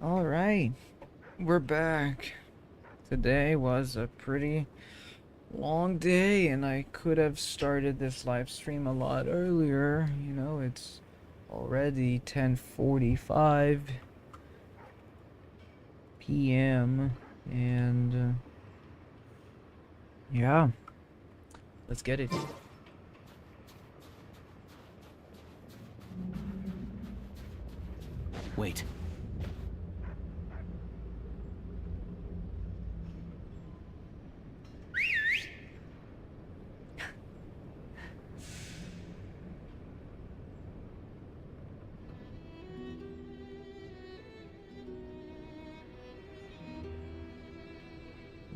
All right, we're back. Today was a pretty long day, and I could have started this live stream a lot earlier. You know, it's already 10:45 p.m. and yeah, let's get it. Wait.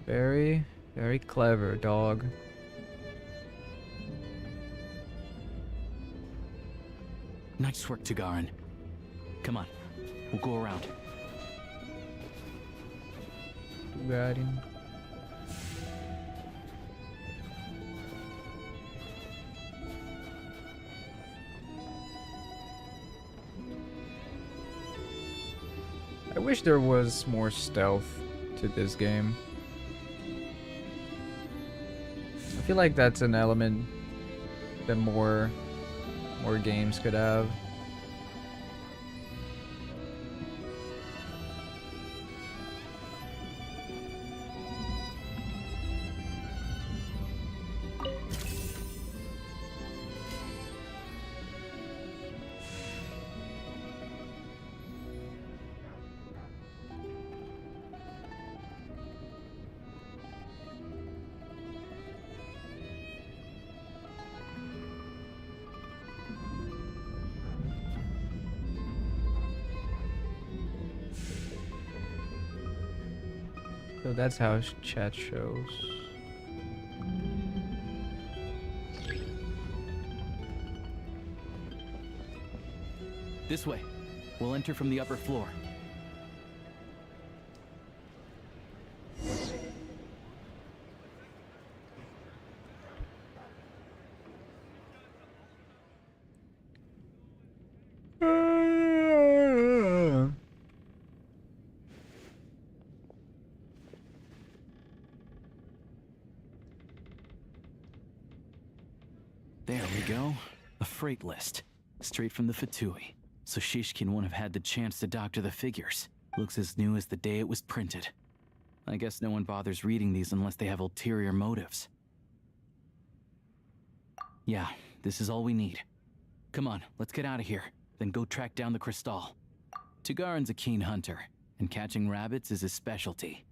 Very, very clever, dog. Nice work, Tagarin. Come on, we'll go around. Got him. I wish there was more stealth to this game. I feel like that's an element that more games could have. So that's how chat shows. This way. We'll enter from the upper floor. There we go. A freight list. Straight from the Fatui. So Shishkin won't have had the chance to doctor the figures. Looks as new as the day it was printed. I guess no one bothers reading these unless they have ulterior motives. Yeah, this is all we need. Come on, let's get out of here. Then go track down the crystal. Tagarin's a keen hunter, and catching rabbits is his specialty.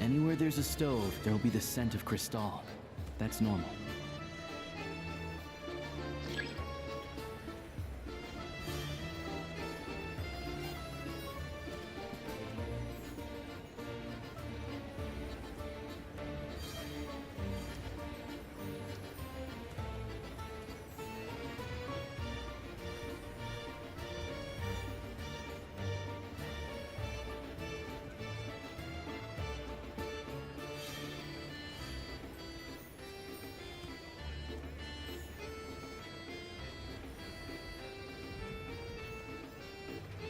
Anywhere there's a stove, there'll be the scent of crystal. That's normal.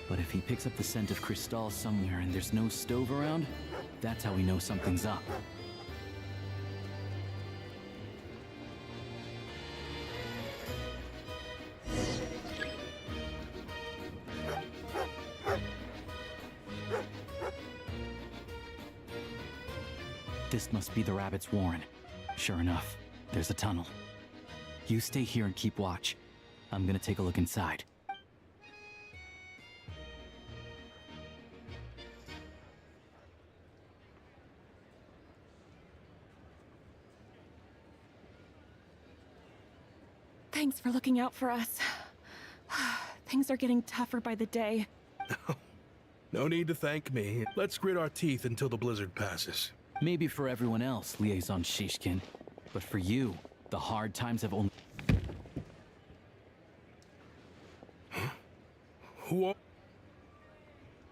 But if he picks up the scent of crystal somewhere and there's no stove around, that's how we know something's up. This must be the rabbit's warren. Sure enough, there's a tunnel. You stay here and keep watch. I'm gonna take a look inside. Thanks for looking out for us. Things are getting tougher by the day. No need to thank me. Let's grit our teeth until the blizzard passes. Maybe for everyone else, Liaison Shishkin, but for you, the hard times have only... Who are...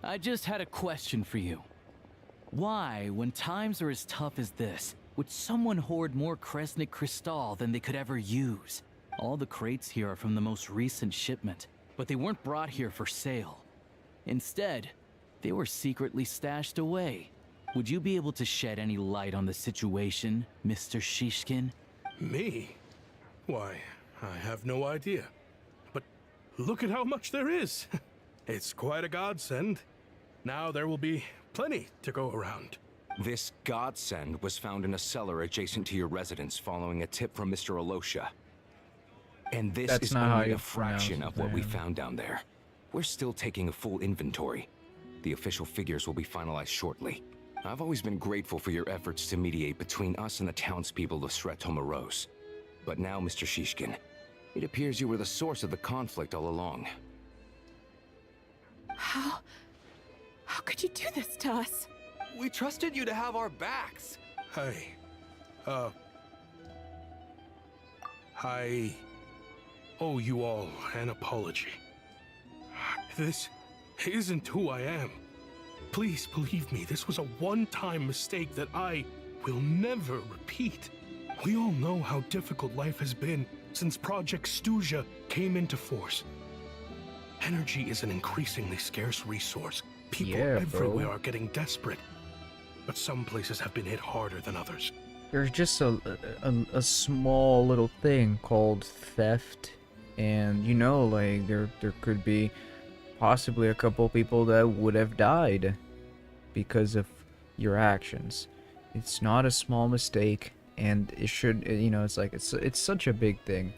I just had a question for you. Why, when times are as tough as this, would someone hoard more Kresnik Crystal than they could ever use? All the crates here are from the most recent shipment, but they weren't brought here for sale. Instead, they were secretly stashed away. Would you be able to shed any light on the situation, Mr. Shishkin? Me? Why, I have no idea. But look at how much there is. It's quite a godsend. Now there will be plenty to go around. This godsend was found in a cellar adjacent to your residence following a tip from Mr. Alosha. And this That's is not how only you a fraction pronounce of what we it. found down there. We're still taking a full inventory. The official figures will be finalized shortly. I've always been grateful for your efforts to mediate between us and the townspeople of SNEZHNAYA. But now, Mr. Shishkin, it appears you were the source of the conflict all along. How could you do this to us? We trusted you to have our backs. Hey, I owe you all an apology. This isn't who I am. Please believe me, this was a one-time mistake that I will never repeat. We all know how difficult life has been since Project SNEZHNAYA came into force. Energy is an increasingly scarce resource. People everywhere are getting desperate. But some places have been hit harder than others. There's just a small little thing called theft, and you know, like there could be possibly a couple people that would have died because of your actions. It's not a small mistake, and it should, you know, it's like it's such a big thing.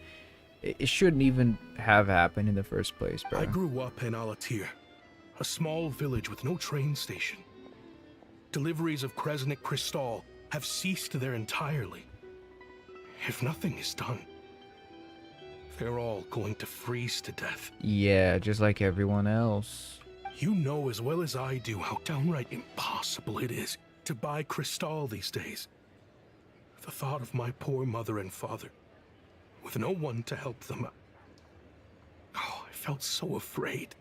It shouldn't even have happened in the first place, bro. I grew up in Alatir, a small village with no train station. Deliveries of Kresnik Crystal have ceased there entirely. If nothing is done, they're all going to freeze to death. Yeah, just like everyone else. You know as well as I do how downright impossible it is to buy Crystal these days. The thought of my poor mother and father, with no one to help them. Oh, I felt so afraid.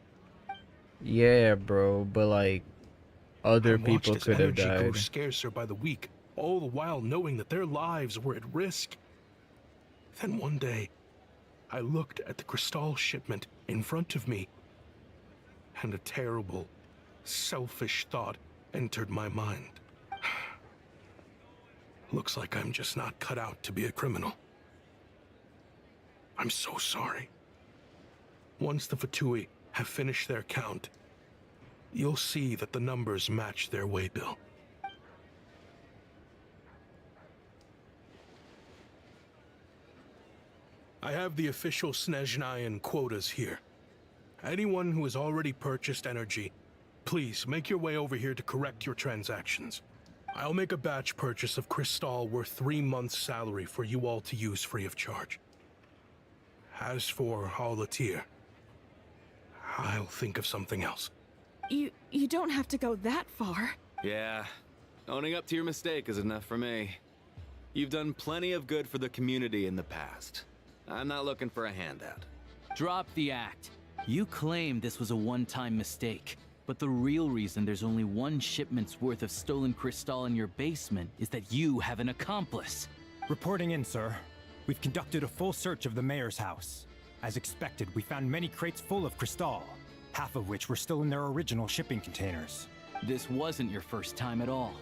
Yeah, bro, but like other people could have energy died. grew scarcer by the week, all the while knowing that their lives were at risk. Then one day, I looked at the Crystal shipment in front of me, and a terrible, selfish thought entered my mind. Looks like I'm just not cut out to be a criminal. I'm so sorry. Once the Fatui have finished their count, you'll see that the numbers match their waybill. I have the official SNEZHNAYAN quotas here. Anyone who has already purchased energy, please make your way over here to correct your transactions. I'll make a batch purchase of Crystal worth 3 months' salary for you all to use free of charge. As for Alatir, I'll think of something else. You don't have to go that far. Yeah, owning up to your mistake is enough for me. You've done plenty of good for the community in the past. I'm not looking for a handout. Drop the act. You claim this was a one-time mistake, but the real reason there's only one shipment's worth of stolen crystal in your basement is that you have an accomplice. Reporting in, sir. We've conducted a full search of the mayor's house. As expected, we found many crates full of crystal, half of which were still in their original shipping containers. This wasn't your first time at all.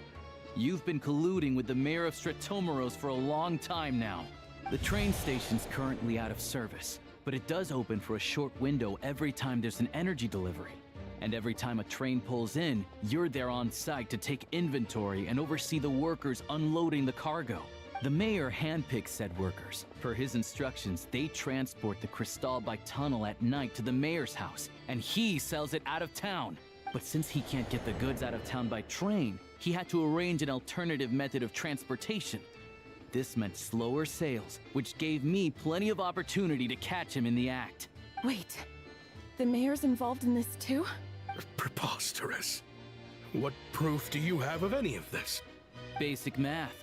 You've been colluding with the mayor of SNEZHNAYA for a long time now. The train station's currently out of service, but it does open for a short window every time there's an energy delivery. And every time a train pulls in, you're there on site to take inventory and oversee the workers unloading the cargo. The mayor handpicks said workers. Per his instructions, they transport the crystal by tunnel at night to the mayor's house, and he sells it out of town. But since he can't get the goods out of town by train, he had to arrange an alternative method of transportation. This meant slower sales, which gave me plenty of opportunity to catch him in the act. Wait, the mayor's involved in this too? Preposterous. What proof do you have of any of this? Basic math.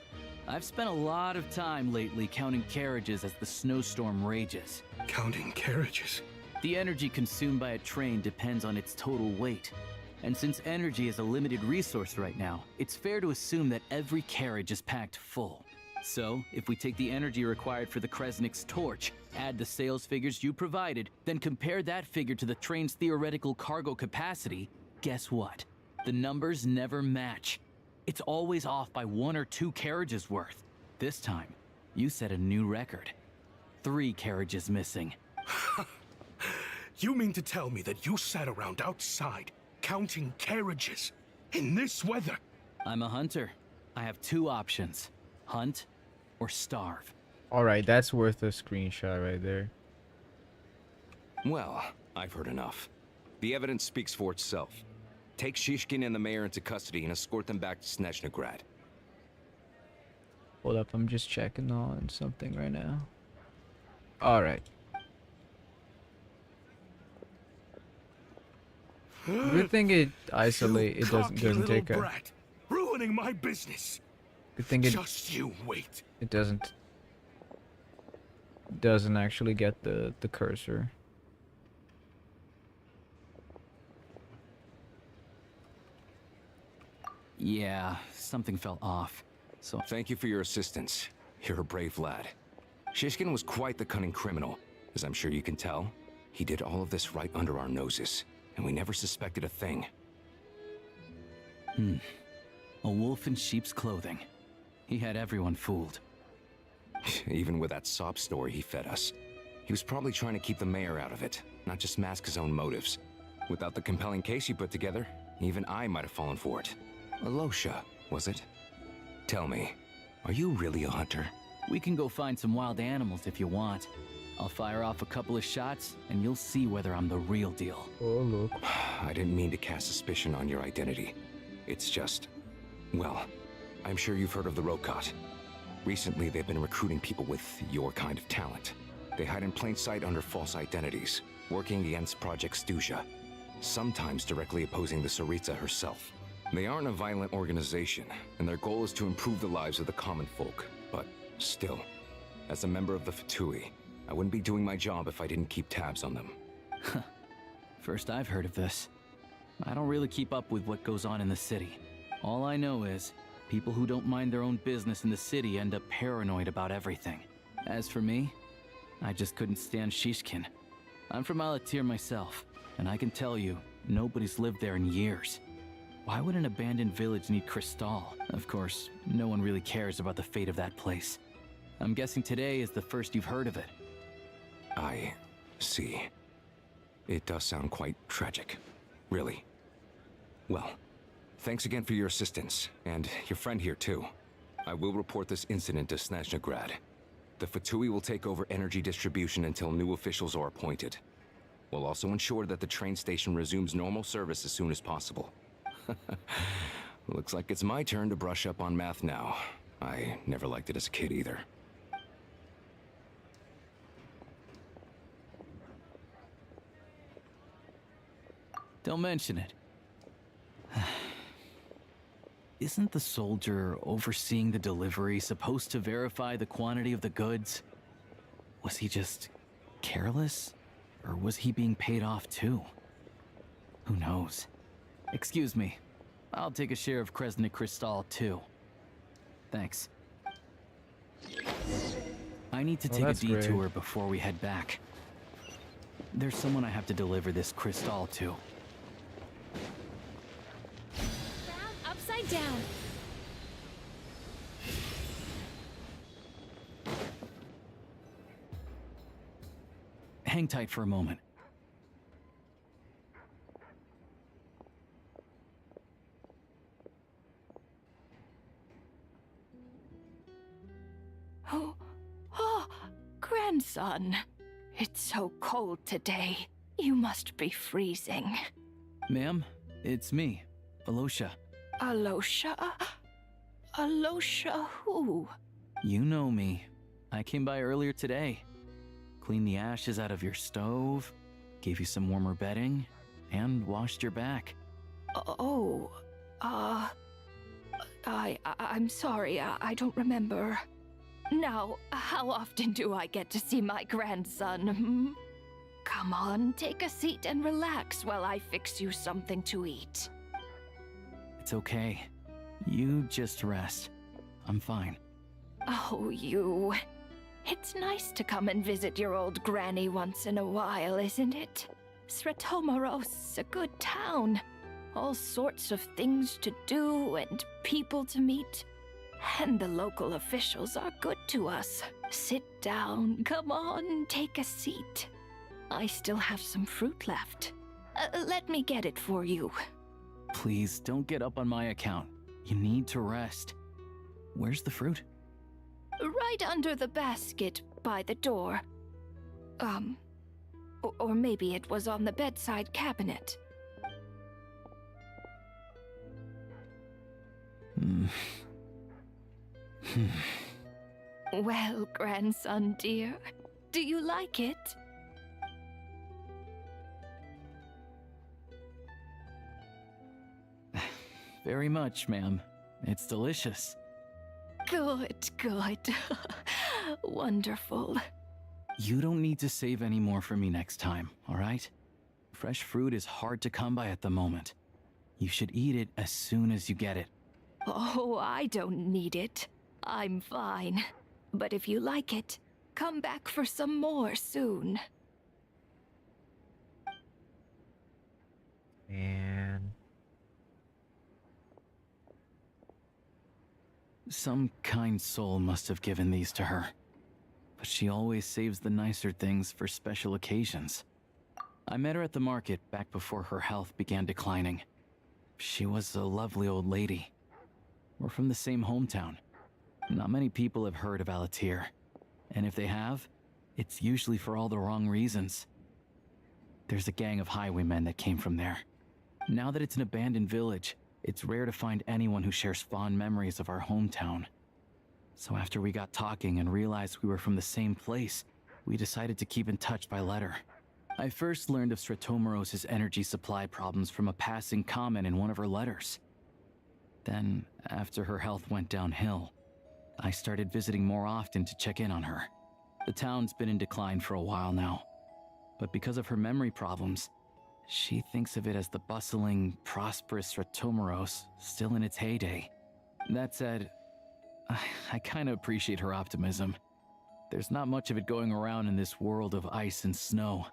I've spent a lot of time lately counting carriages as the snowstorm rages. Counting carriages? The energy consumed by a train depends on its total weight. And since energy is a limited resource right now, it's fair to assume that every carriage is packed full. So, if we take the energy required for the Kresnik's torch, add the sales figures you provided, then compare that figure to the train's theoretical cargo capacity, guess what? The numbers never match. It's always off by 1 or 2 carriages worth. This time, you set a new record. 3 carriages missing. You mean to tell me that you sat around outside counting carriages in this weather? I'm a hunter. I have 2 options. Hunt or starve. Alright, that's worth a screenshot right there. Well, I've heard enough. The evidence speaks for itself. Take Shishkin and the mayor into custody and escort them back to SNEZHNAYA. Hold up, I'm just checking on something right now. Alright. Good thing it isolate. It doesn't take a. Brat, ruining my business. Good thing it Just you wait. it doesn't actually get the cursor. Yeah, something fell off. So Thank you for your assistance. You're a brave lad. Shishkin was quite the cunning criminal, as I'm sure you can tell. He did all of this right under our noses, and we never suspected a thing. a wolf in sheep's clothing. He had everyone fooled. Even with that sob story he fed us. He was probably trying to keep the mayor out of it, not just mask his own motives. Without the compelling case you put together, even I might have fallen for it. Alosha, was it? Tell me, are you really a hunter? We can go find some wild animals if you want. I'll fire off a couple of shots, and you'll see whether I'm the real deal. Oh look. I didn't mean to cast suspicion on your identity. It's just... well, I'm sure you've heard of the Rokot. Recently, they've been recruiting people with your kind of talent. They hide in plain sight under false identities, working against Project SNEZHNAYA, sometimes directly opposing the Tsaritsa herself. They aren't a violent organization, and their goal is to improve the lives of the common folk. But still, as a member of the Fatui, I wouldn't be doing my job if I didn't keep tabs on them. First I've heard of this. I don't really keep up with what goes on in the city. All I know is, people who don't mind their own business in the city end up paranoid about everything. As for me, I just couldn't stand Shishkin. I'm from Alatir myself, and I can tell you, nobody's lived there in years. Why would an abandoned village need Crystal? Of course, no one really cares about the fate of that place. I'm guessing today is the first you've heard of it. I see. It does sound quite tragic. Really. Well, thanks again for your assistance, and your friend here too. I will report this incident to SNEZHNAYA. The Fatui will take over energy distribution until new officials are appointed. We'll also ensure that the train station resumes normal service as soon as possible. Looks like it's my turn to brush up on math now. I never liked it as a kid either. Don't mention it. Isn't the soldier overseeing the delivery supposed to verify the quantity of the goods? Was he just careless? Or was he being paid off too? Who knows? Excuse me. I'll take a share of Kresnik Crystal too. Thanks. I need to take a that's great. detour before we head back. There's someone I have to deliver this crystal to. Down, upside down. Hang tight for a moment. Oh, grandson. It's so cold today. You must be freezing. Ma'am, it's me, Alosha. Alosha? Alosha who? You know me. I came by earlier today. Cleaned the ashes out of your stove, gave you some warmer bedding, and washed your back. Oh, I'm sorry, I don't remember. Now, how often do I get to see my grandson, hmm? Come on, take a seat and relax while I fix you something to eat. It's okay. You just rest. I'm fine. Oh, you. It's nice to come and visit your old granny once in a while, isn't it? SNEZHNAYA's a good town. All sorts of things to do and people to meet. And the local officials are good to us. Sit down, come on, take a seat. I still have some fruit left. Let me get it for you. Please, don't get up on my account. You need to rest. Where's the fruit? Right under the basket by the door. Or maybe it was on the bedside cabinet. Well, grandson dear, do you like it? Very much, ma'am. It's delicious. Good, good. Wonderful. You don't need to save any more for me next time, all right? Fresh fruit is hard to come by at the moment. You should eat it as soon as you get it. Oh, I don't need it. I'm fine. But if you like it, come back for some more soon. Man. Some kind soul must have given these to her. But she always saves the nicer things for special occasions. I met her at the market back before her health began declining. She was a lovely old lady. We're from the same hometown. Not many people have heard of Alatir. And if they have, it's usually for all the wrong reasons. There's a gang of highwaymen that came from there. Now that it's an abandoned village, it's rare to find anyone who shares fond memories of our hometown. So after we got talking and realized we were from the same place, we decided to keep in touch by letter. I first learned of SNEZHNAYA's energy supply problems from a passing comment in one of her letters. Then, after her health went downhill, I started visiting more often to check in on her. The town's been in decline for a while now, but because of her memory problems, she thinks of it as the bustling, prosperous SNEZHNAYA still in its heyday. That said, I kind of appreciate her optimism. There's not much of it going around in this world of ice and snow.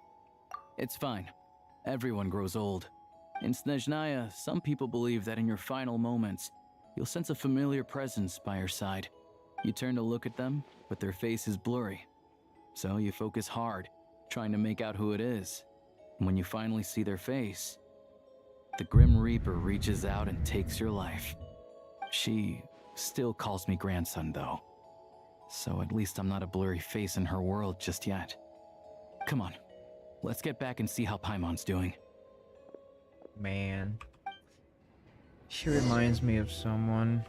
It's fine. Everyone grows old. In SNEZHNAYA, some people believe that in your final moments, you'll sense a familiar presence by your side. You turn to look at them, but their face is blurry. So you focus hard, trying to make out who it is. And when you finally see their face, the Grim Reaper reaches out and takes your life. She still calls me grandson, though. So at least I'm not a blurry face in her world just yet. Come on, let's get back and see how Paimon's doing. Man. She reminds me of someone.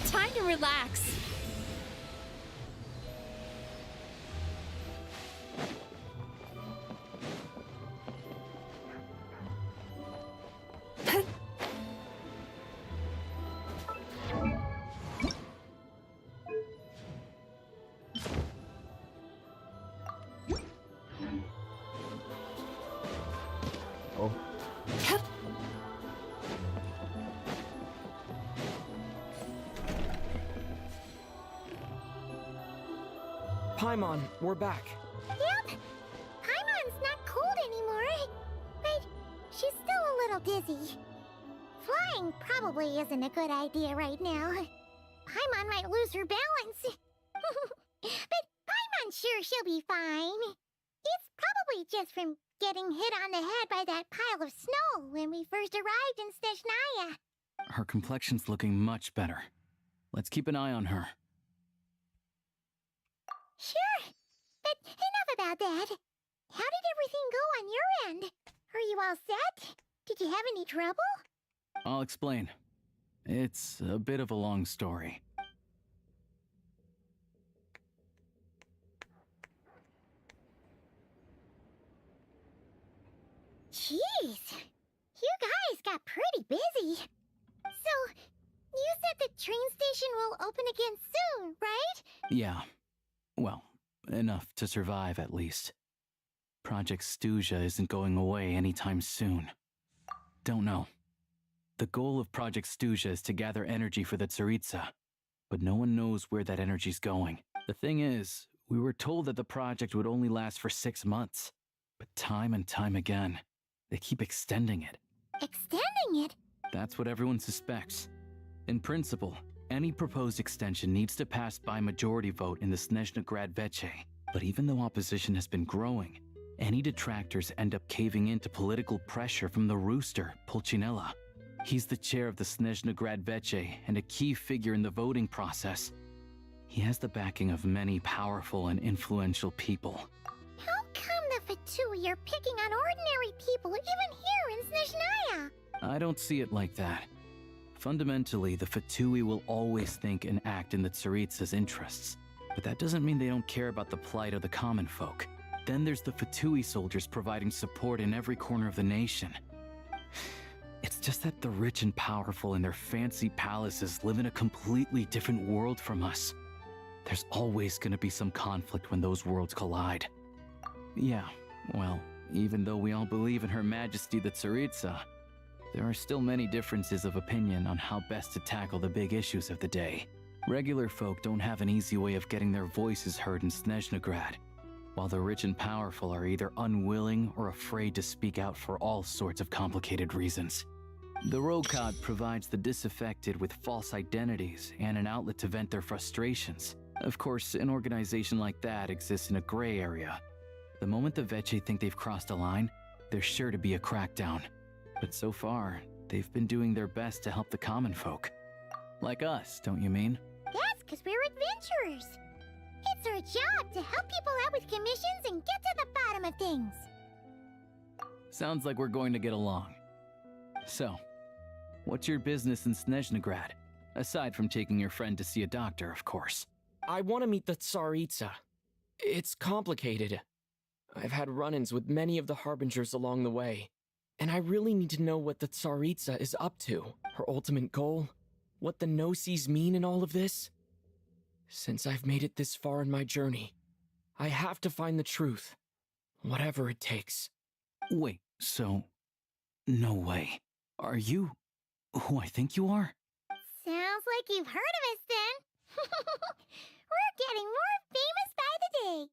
Time to relax. Oh. Paimon, we're back. Yep. Paimon's not cold anymore. But she's still a little dizzy. Flying probably isn't a good idea right now. Paimon might lose her balance. But Paimon's sure she'll be fine. It's probably just from getting hit on the head by that pile of snow when we first arrived in SNEZHNAYA. Her complexion's looking much better. Let's keep an eye on her. Sure, but enough about that. How did everything go on your end? Are you all set? Did you have any trouble? I'll explain. It's a bit of a long story. Jeez, you guys got pretty busy. So, you said the train station will open again soon, right? Yeah. Well, enough to survive at least. Project SNEZHNAYA isn't going away anytime soon. Don't know. The goal of Project SNEZHNAYA is to gather energy for the tsaritsa, but no one knows where that energy's going. The thing is, we were told that the project would only last for 6 months, but time and time again, they keep extending it. Extending it? That's what everyone suspects. In principle, any proposed extension needs to pass by majority vote in the SNEZHNAYA Veche. But even though opposition has been growing, any detractors end up caving into political pressure from the rooster, Pulcinella. He's the chair of the SNEZHNAYA Veche and a key figure in the voting process. He has the backing of many powerful and influential people. How come the Fatui are picking on ordinary people even here in SNEZHNAYA? I don't see it like that. Fundamentally, the Fatui will always think and act in the tsaritsa's interests. But that doesn't mean they don't care about the plight of the common folk. Then there's the Fatui soldiers providing support in every corner of the nation. It's just that the rich and powerful in their fancy palaces live in a completely different world from us. There's always going to be some conflict when those worlds collide. Yeah, well, even though we all believe in Her Majesty the Tsaritsa, there are still many differences of opinion on how best to tackle the big issues of the day. Regular folk don't have an easy way of getting their voices heard in SNEZHNAYA, while the rich and powerful are either unwilling or afraid to speak out for all sorts of complicated reasons. The Rokad provides the disaffected with false identities and an outlet to vent their frustrations. Of course, an organization like that exists in a gray area. The moment the Veche think they've crossed a line, there's sure to be a crackdown. But so far, they've been doing their best to help the common folk. Like us, don't you mean? That's because we're adventurers. It's our job to help people out with commissions and get to the bottom of things. Sounds like we're going to get along. So, what's your business in SNEZHNAYA? Aside from taking your friend to see a doctor, of course. I want to meet the Tsaritsa. It's complicated. I've had run-ins with many of the Harbingers along the way, and I really need to know what the Tsaritsa is up to, her ultimate goal, what the no-sees mean in all of this. Since I've made it this far in my journey, I have to find the truth, whatever it takes. Wait, so... no way. Are you who I think you are? Sounds like you've heard of us then. We're getting more famous by the day.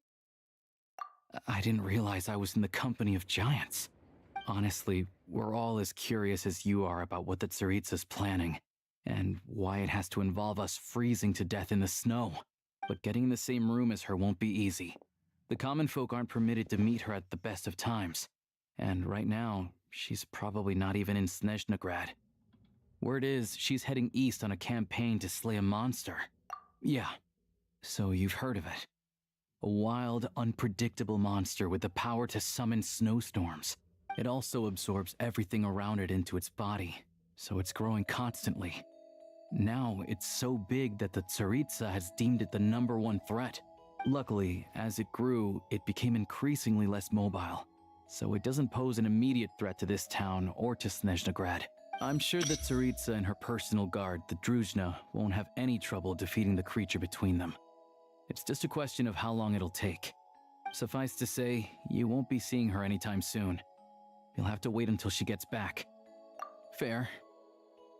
I didn't realize I was in the company of giants. Honestly, we're all as curious as you are about what the Tsaritsa's planning, and why it has to involve us freezing to death in the snow. But getting in the same room as her won't be easy. The common folk aren't permitted to meet her at the best of times, and right now, she's probably not even in SNEZHNAYA. Word is, she's heading east on a campaign to slay a monster. Yeah, so you've heard of it. A wild, unpredictable monster with the power to summon snowstorms. It also absorbs everything around it into its body, so it's growing constantly. Now, it's so big that the Tsaritsa has deemed it the #1 threat. Luckily, as it grew, it became increasingly less mobile, so it doesn't pose an immediate threat to this town or to SNEZHNAYA. I'm sure the Tsaritsa and her personal guard, the Druzhna, won't have any trouble defeating the creature between them. It's just a question of how long it'll take. Suffice to say, you won't be seeing her anytime soon. You'll have to wait until she gets back. Fair.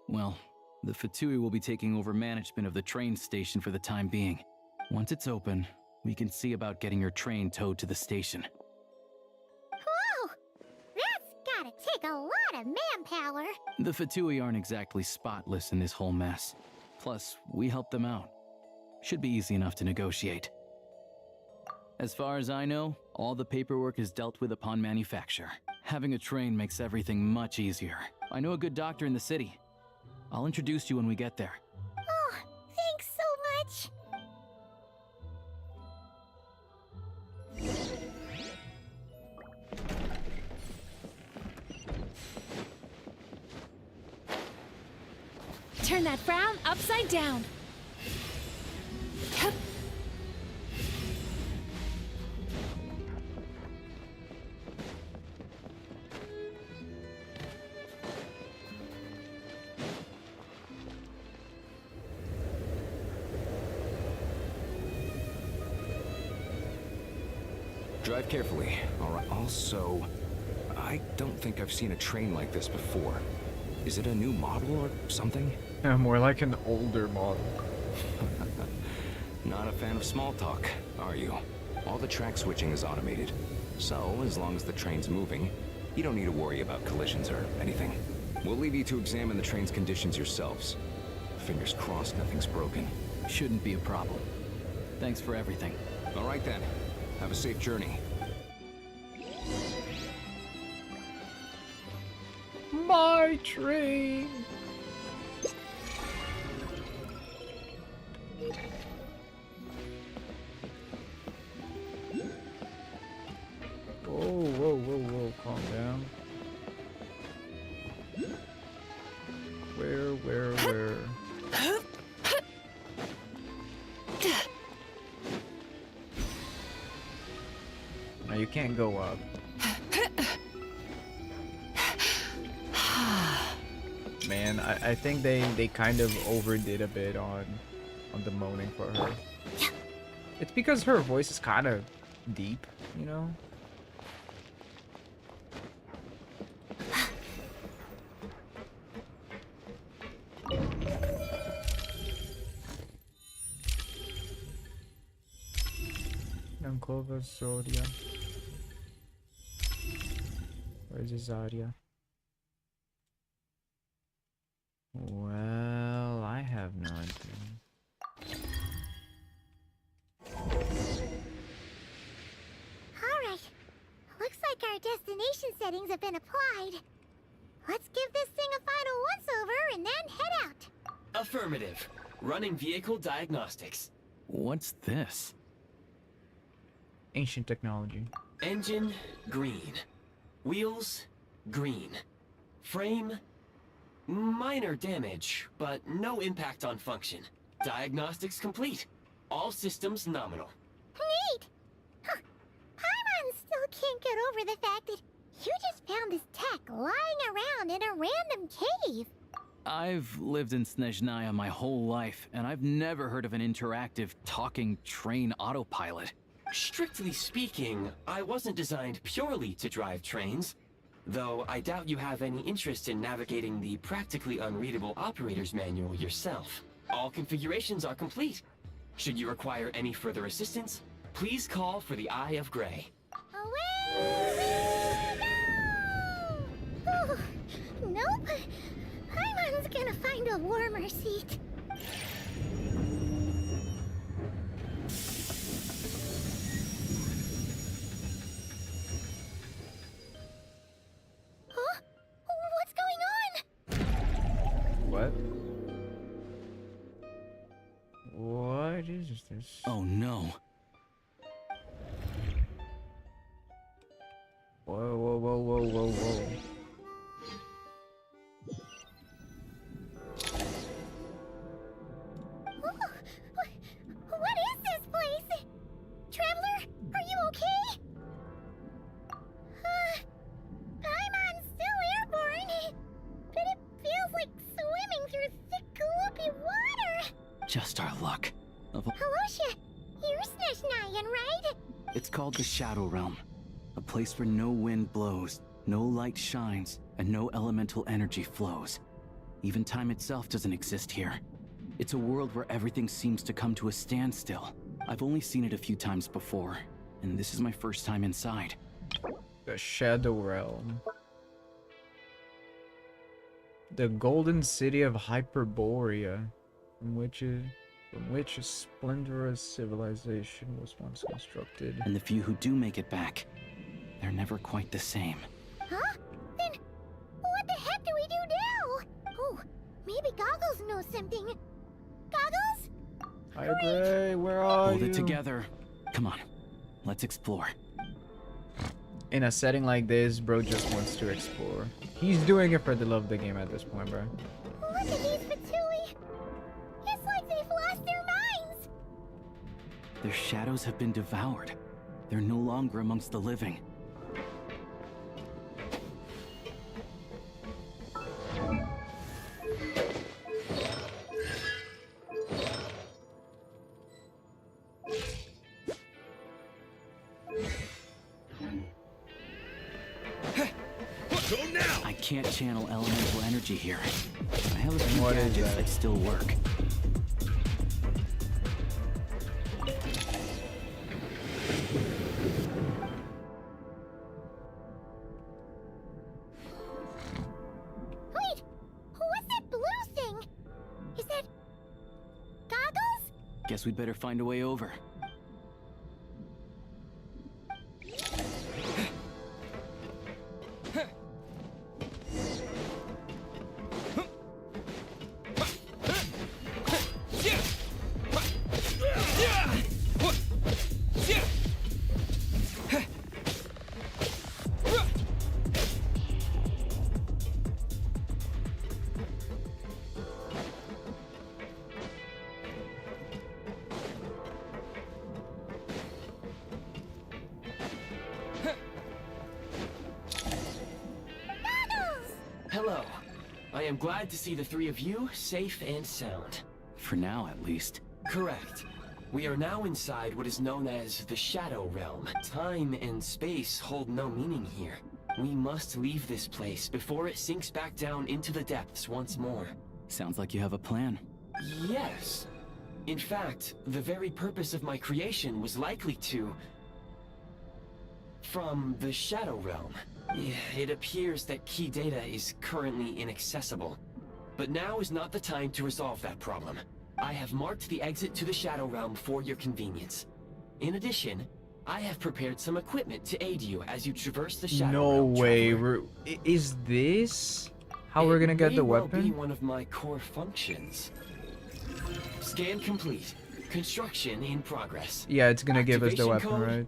Well, the Fatui will be taking over management of the train station for the time being. Once it's open, we can see about getting your train towed to the station. Whoa! That's gotta take a lot of manpower. The Fatui aren't exactly spotless in this whole mess. Plus, we help them out. Should be easy enough to negotiate. As far as I know, All the paperwork is dealt with upon manufacture. Having a train makes everything much easier. I know a good doctor in the city. I'll introduce you when we get there. Oh, thanks so much. Turn that frown upside down. Hup. Drive carefully. All right. Also, I don't think I've seen a train like this before. Is it a new model or something? Yeah, more like an older model. Not a fan of small talk, are you? All the track switching is automated. So, as long as the train's moving, you don't need to worry about collisions or anything. We'll leave you to examine the train's conditions yourselves. Fingers crossed nothing's broken. Shouldn't be a problem. Thanks for everything. All right then. Have a safe journey. My train! Whoa, whoa, whoa, whoa, calm down. Where? No, you can't go up. Man, I think they kind of overdid a bit on the moaning for her. It's because her voice is kind of deep, you know? Yankova Zoria. Where's Zaria? Well, I have no idea. Alright. Looks like our destination settings have been applied. Let's give this thing a final once-over and then head out. Affirmative. Running vehicle diagnostics. What's this? Ancient technology. Engine, green. Wheels, green. Frame, minor damage, but no impact on function. Diagnostics complete. All systems nominal. Neat! Huh. Paimon still can't get over the fact that you just found this tech lying around in a random cave. I've lived in SNEZHNAYA my whole life, and I've never heard of an interactive, talking train autopilot. Strictly speaking, I wasn't designed purely to drive trains, though I doubt you have any interest in navigating the practically unreadable operator's manual yourself. All configurations are complete. Should you require any further assistance, please call for the Eye of Grey. Away we go! Ooh, nope. Paimon's gonna find a warmer seat. Huh? What's going on? What? What is this? Oh no. Whoa, whoa, whoa, whoa, whoa, whoa. What is this place? Traveler, are you okay? Paimon's still airborne, but it feels like swimming through thick, gloopy water. Just our luck. Halosha, you're SNEZHNAYAN, right? It's called the Shadow Realm. A place where no wind blows, no light shines, and no elemental energy flows. Even time itself doesn't exist here. It's a world where everything seems to come to a standstill. I've only seen it a few times before, and this is my first time inside. The Shadow Realm. The golden city of Hyperborea, from which from which a splendorous civilization was once constructed. And the few who do make it back, they're never quite the same. Huh? Then what the heck do we do now? Oh, maybe Goggles knows something. Goggles? Hi, Gray, where are you? Hold it together. Come on, let's explore. In a setting like this, bro just wants to explore. He's doing it for the love of the game at this point, bro. Look at these Fatui. It's like they've lost their minds. Their shadows have been devoured. They're no longer amongst the living. I can't channel elemental energy here. I have a few What is gadgets that? that still work. Wait, what's that blue thing? Is that Goggles? Guess we'd better find a way over. Hello. I am glad to see the three of you safe and sound. For now, at least. Correct. We are now inside what is known as the Shadow Realm. Time and space hold no meaning here. We must leave this place before it sinks back down into the depths once more. Sounds like you have a plan. Yes. In fact, the very purpose of my creation was likely to... from the Shadow Realm. It appears that key data is currently inaccessible. But now is not the time to resolve that problem. I have marked the exit to the Shadow Realm for your convenience. In addition, I have prepared some equipment to aid you as you traverse the Shadow No Realm. way. Traveler. Is this how we're gonna get the It may well be weapon? one of my core functions. Scan complete. Construction in progress. Yeah, it's gonna give us the Activation weapon, code? right?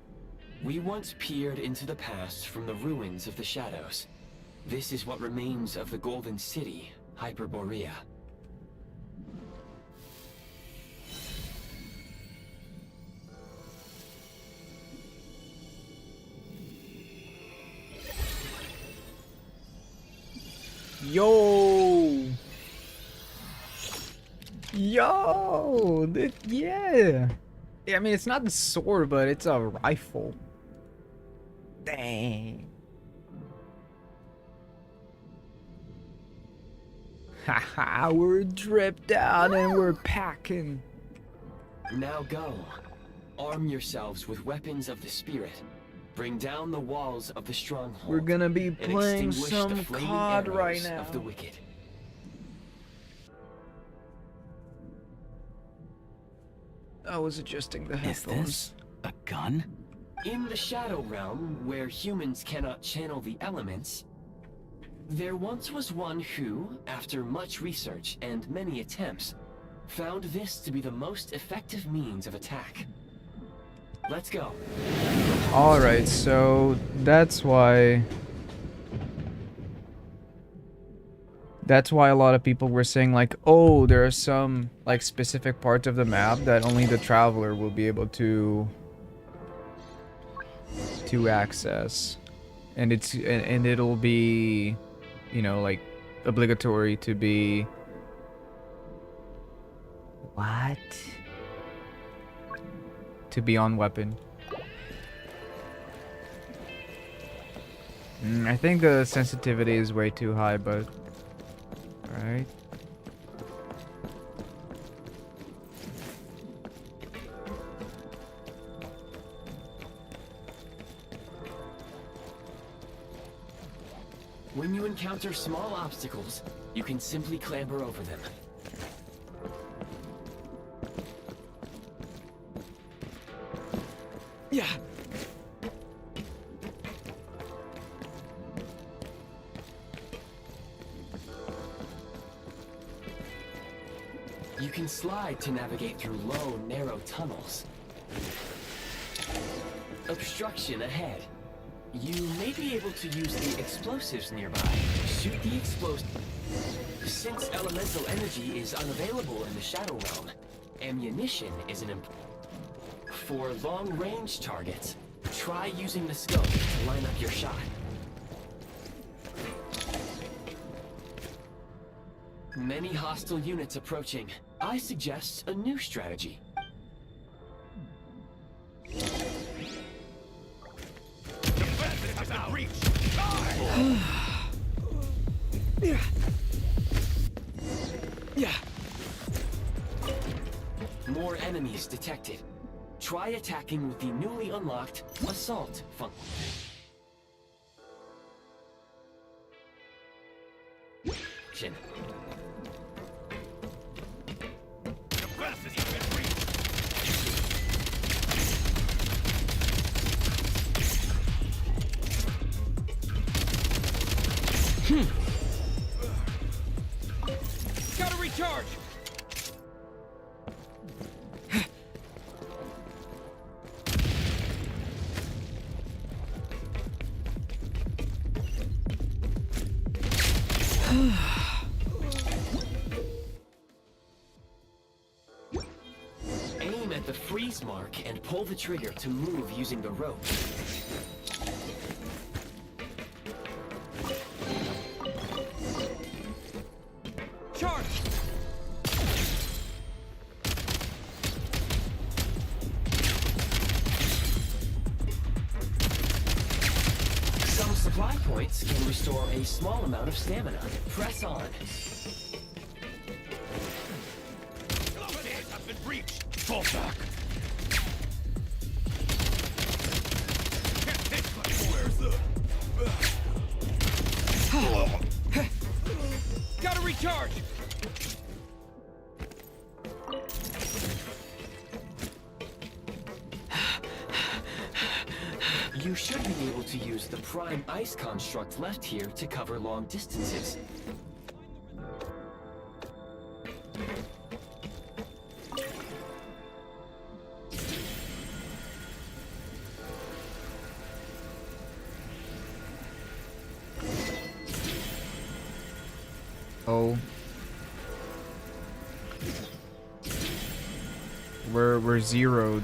We once peered into the past from the ruins of the shadows. This is what remains of the Golden City, Hyperborea. Yo! Yo! Yeah! Yeah, I mean, it's not the sword, but it's a rifle. Dang. Haha, we're dripped down and we're packing. Now go. Arm yourselves with weapons of the spirit. Bring down the walls of the stronghold. We're gonna be and playing extinguish some the flaming COD right arrows now. of the wicked. I was adjusting the Is headphones. this a gun? In the Shadow Realm, where humans cannot channel the elements, there once was one who, after much research and many attempts, found this to be the most effective means of attack. Let's go. Alright, so that's why a lot of people were saying like, oh, there are some like specific parts of the map that only the traveler will be able to access. And and it'll be, you know, like obligatory to be what? To be on weapon. I think the sensitivity is way too high, but alright. When you encounter small obstacles, you can simply clamber over them. You can slide to navigate through low, narrow tunnels. Obstruction ahead. You may be able to use the explosives nearby. Shoot the explosives. Since elemental energy is unavailable in the Shadow Realm, ammunition is an For long-range targets, try using the scope to line up your shot. Many hostile units approaching. I suggest a new strategy. More enemies detected. Try attacking with the newly unlocked assault function. Gotta recharge! Aim at the freeze mark and pull the trigger to move using the rope. Charge! Some supply points can restore a small amount of stamina. Press on. I've been breached! Fall back! Where's the... Gotta recharge! You should be able to use the prime ice construct left here to cover long distances. Oh. We're zeroed.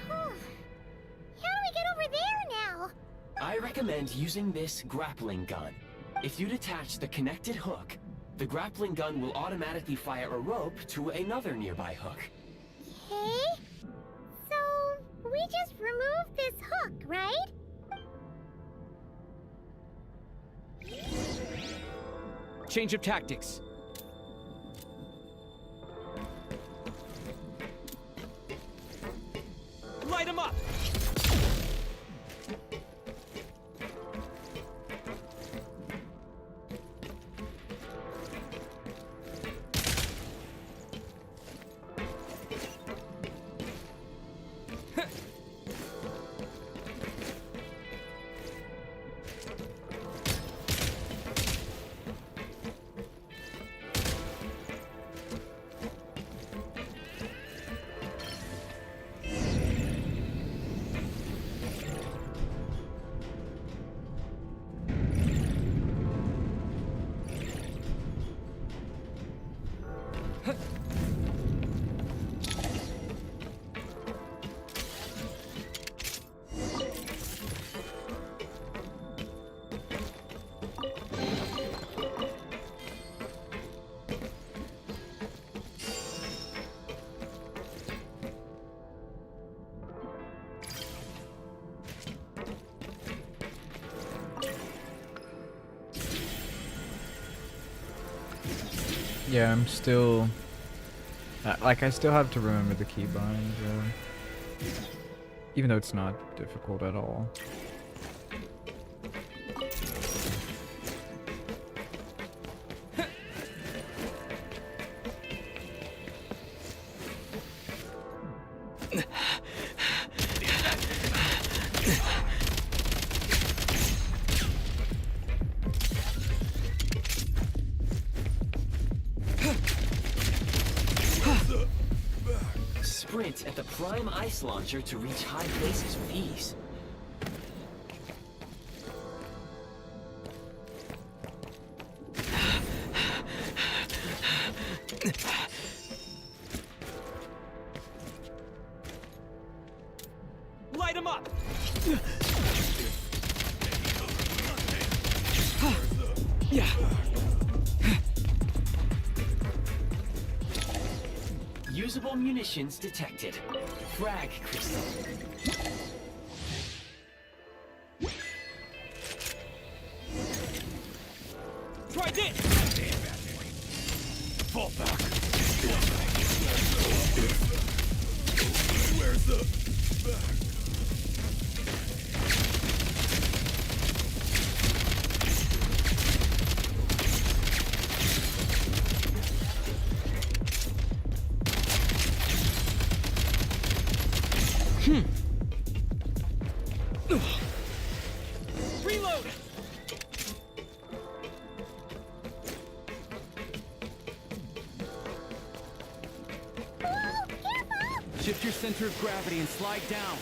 How do we get over there now? I recommend using this grappling gun. If you detach the connected hook, the grappling gun will automatically fire a rope to another nearby hook. Okay. So, we just removed this hook, right? Change of tactics. Light him up! Yeah, I'm still... like, I still have to remember the keybind, even though it's not difficult at all. sprint at the prime ice launcher to reach high places with ease. Light him up! Yeah. Usable munitions detected. Frag crystal. Try this! Fall back. Where's the back? Reload! Shift your center of gravity and slide down.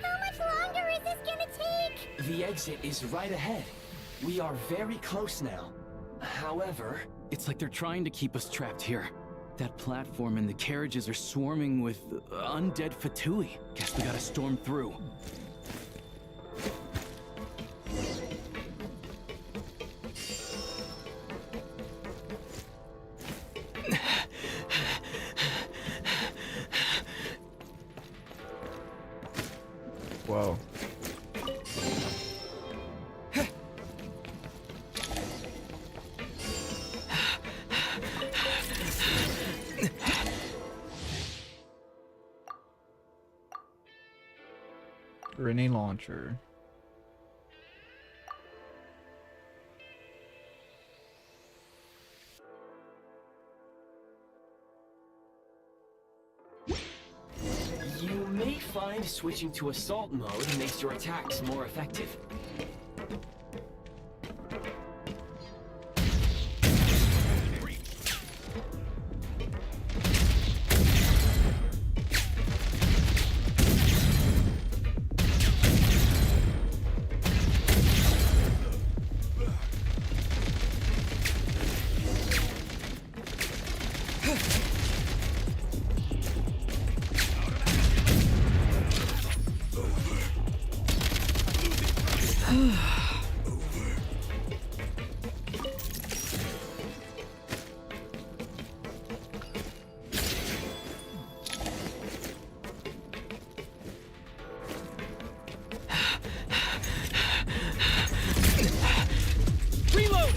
How much longer is this gonna take? The exit is right ahead. We are very close now. However, It's like they're trying to keep us trapped here. That platform and the carriages are swarming with undead Fatui. Guess we gotta storm through. Whoa. Grenade launcher. you may find switching to assault mode makes your attacks more effective. Reload!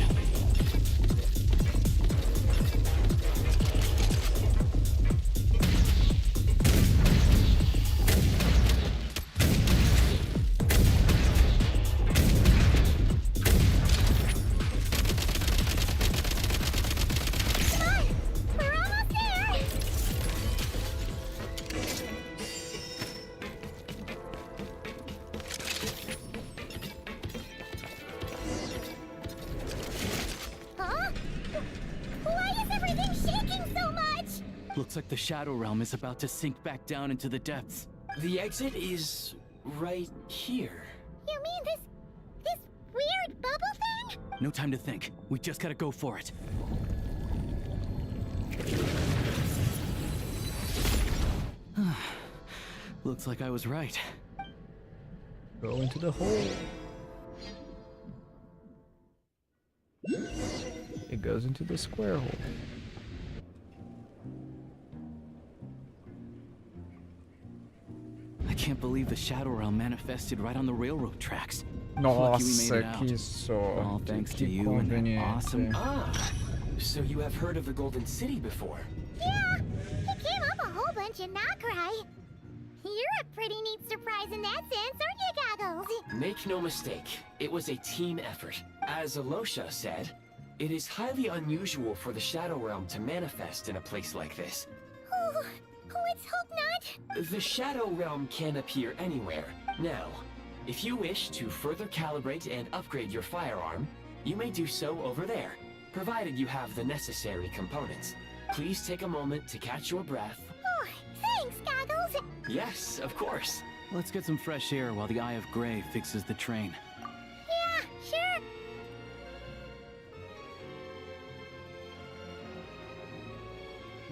Come on! We're almost there! Huh? Why is everything shaking so much? Looks like the Shadow Realm is about to sink back down into the depths. The exit is right here. You mean this weird bubble thing? No time to think. We just gotta go for it. Looks like I was right. Go into the hole. It goes into the square hole. I can't believe the Shadow Realm manifested right on the railroad tracks. Nossa, Lucky we made it out. que só. All thanks to Que you and that conveniente. awesome... Ah, so you have heard of the Golden City before? Yeah, he came up a whole bunch in Nokrai. You're a pretty neat surprise in that sense, aren't you, Goggles? Make no mistake, it was a team effort. As Alosha said, It is highly unusual for the Shadow Realm to manifest in a place like this. Oh, let's hope not. The Shadow Realm can appear anywhere. Now, if you wish to further calibrate and upgrade your firearm, you may do so over there, provided you have the necessary components. Please take a moment to catch your breath. Oh, thanks, Goggles. Yes, of course. Let's get some fresh air while the Eye of Grey fixes the train. Yeah, sure.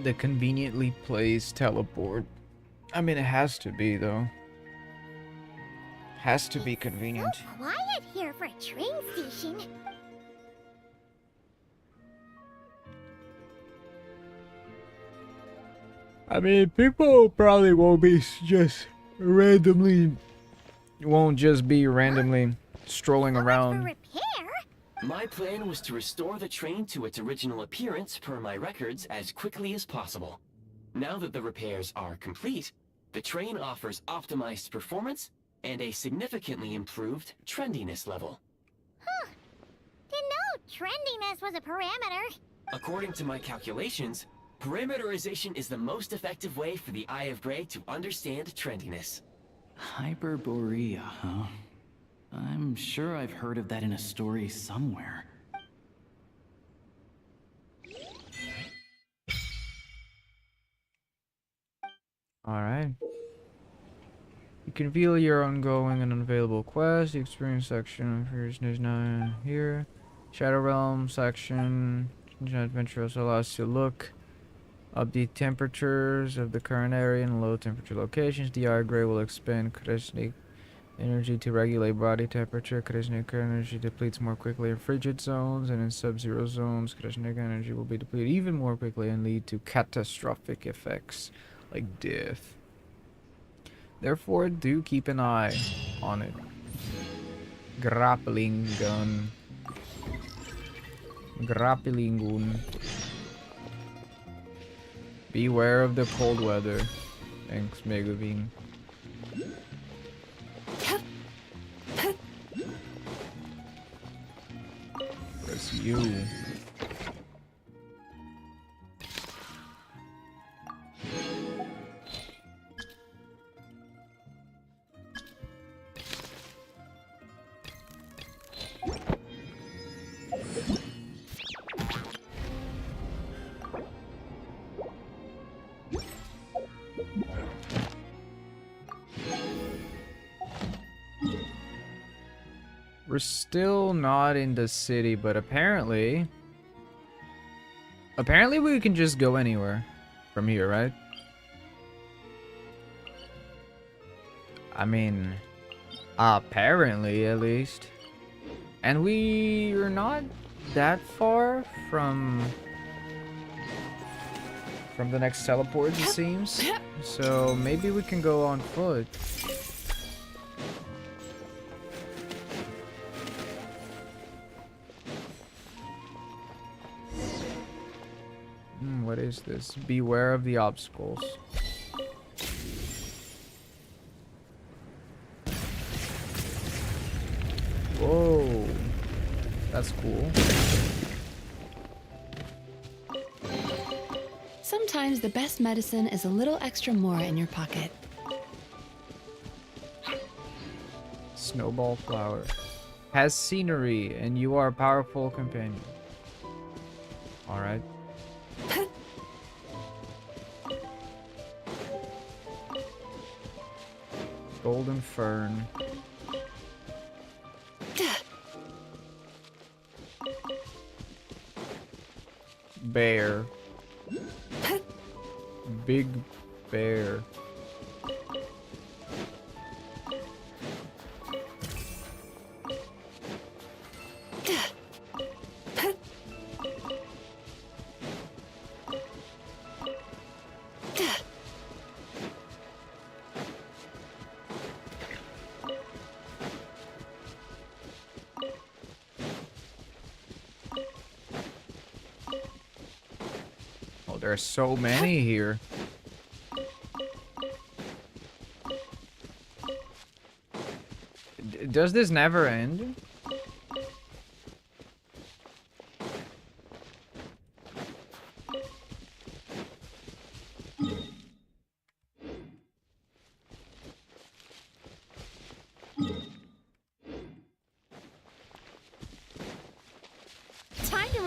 The conveniently placed teleport. I mean, it has to be, though. Has to be convenient. So quiet here for a train station. I mean, people probably won't be just randomly... Won't just be randomly strolling around. Repair? My plan was to restore the train to its original appearance per my records as quickly as possible. Now that the repairs are complete, the train offers optimized performance and a significantly improved trendiness level. Huh. Didn't know trendiness was a parameter. According to my calculations, parameterization is the most effective way for the Eye of Grey to understand trendiness. Hyperborea, huh? I'm sure I've heard of that in a story somewhere. Alright. You can view your ongoing and unavailable quests. The experience section of SNEZHNAYA here. Shadow Realm section. Adventure also allows you to look up the temperatures of the current area and low temperature locations. The Eye Grey will expand charismatic energy to regulate body temperature. Charismatic energy depletes more quickly in frigid zones, and in sub-zero zones, charismatic energy will be depleted even more quickly and lead to catastrophic effects like death. Therefore, do keep an eye on it. Grappling gun. Grappling gun. Beware of the cold weather. Thanks, Megavine. That's you. We're still not in the city, but apparently we can just go anywhere from here, right? I mean, apparently at least. And we're not that far from the next teleport, it seems. So maybe we can go on foot. What is this? Beware of the obstacles. Whoa. That's cool. Sometimes the best medicine is a little extra more in your pocket. Snowball flower. Has scenery, and you are a powerful companion. Alright. Golden fern. Bear. Big bear. There are so many here. Does this never end?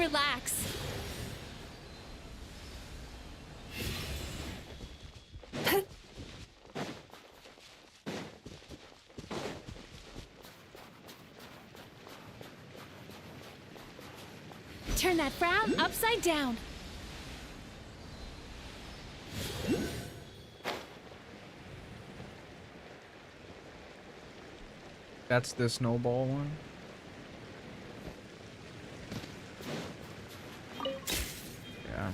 relax. Turn that frown upside down. That's the snowball one. Yeah.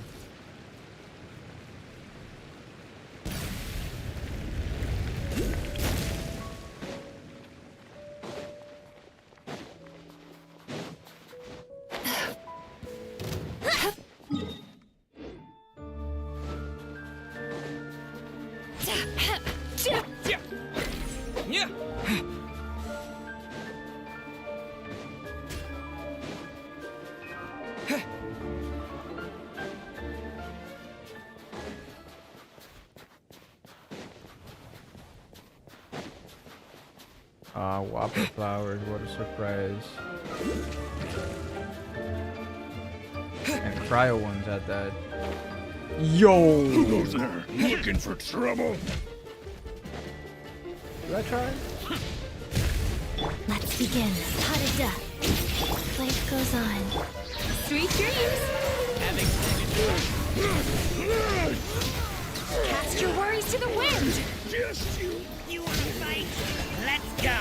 Yeah. Ah, Whopper flowers, what a surprise. And cryo ones at that. Yo! Who goes there? Looking for trouble? Did I try? Let's begin. Harada. Life goes on. Sweet dreams. Cast your worries to the wind. Just you. You wanna fight? Let's go.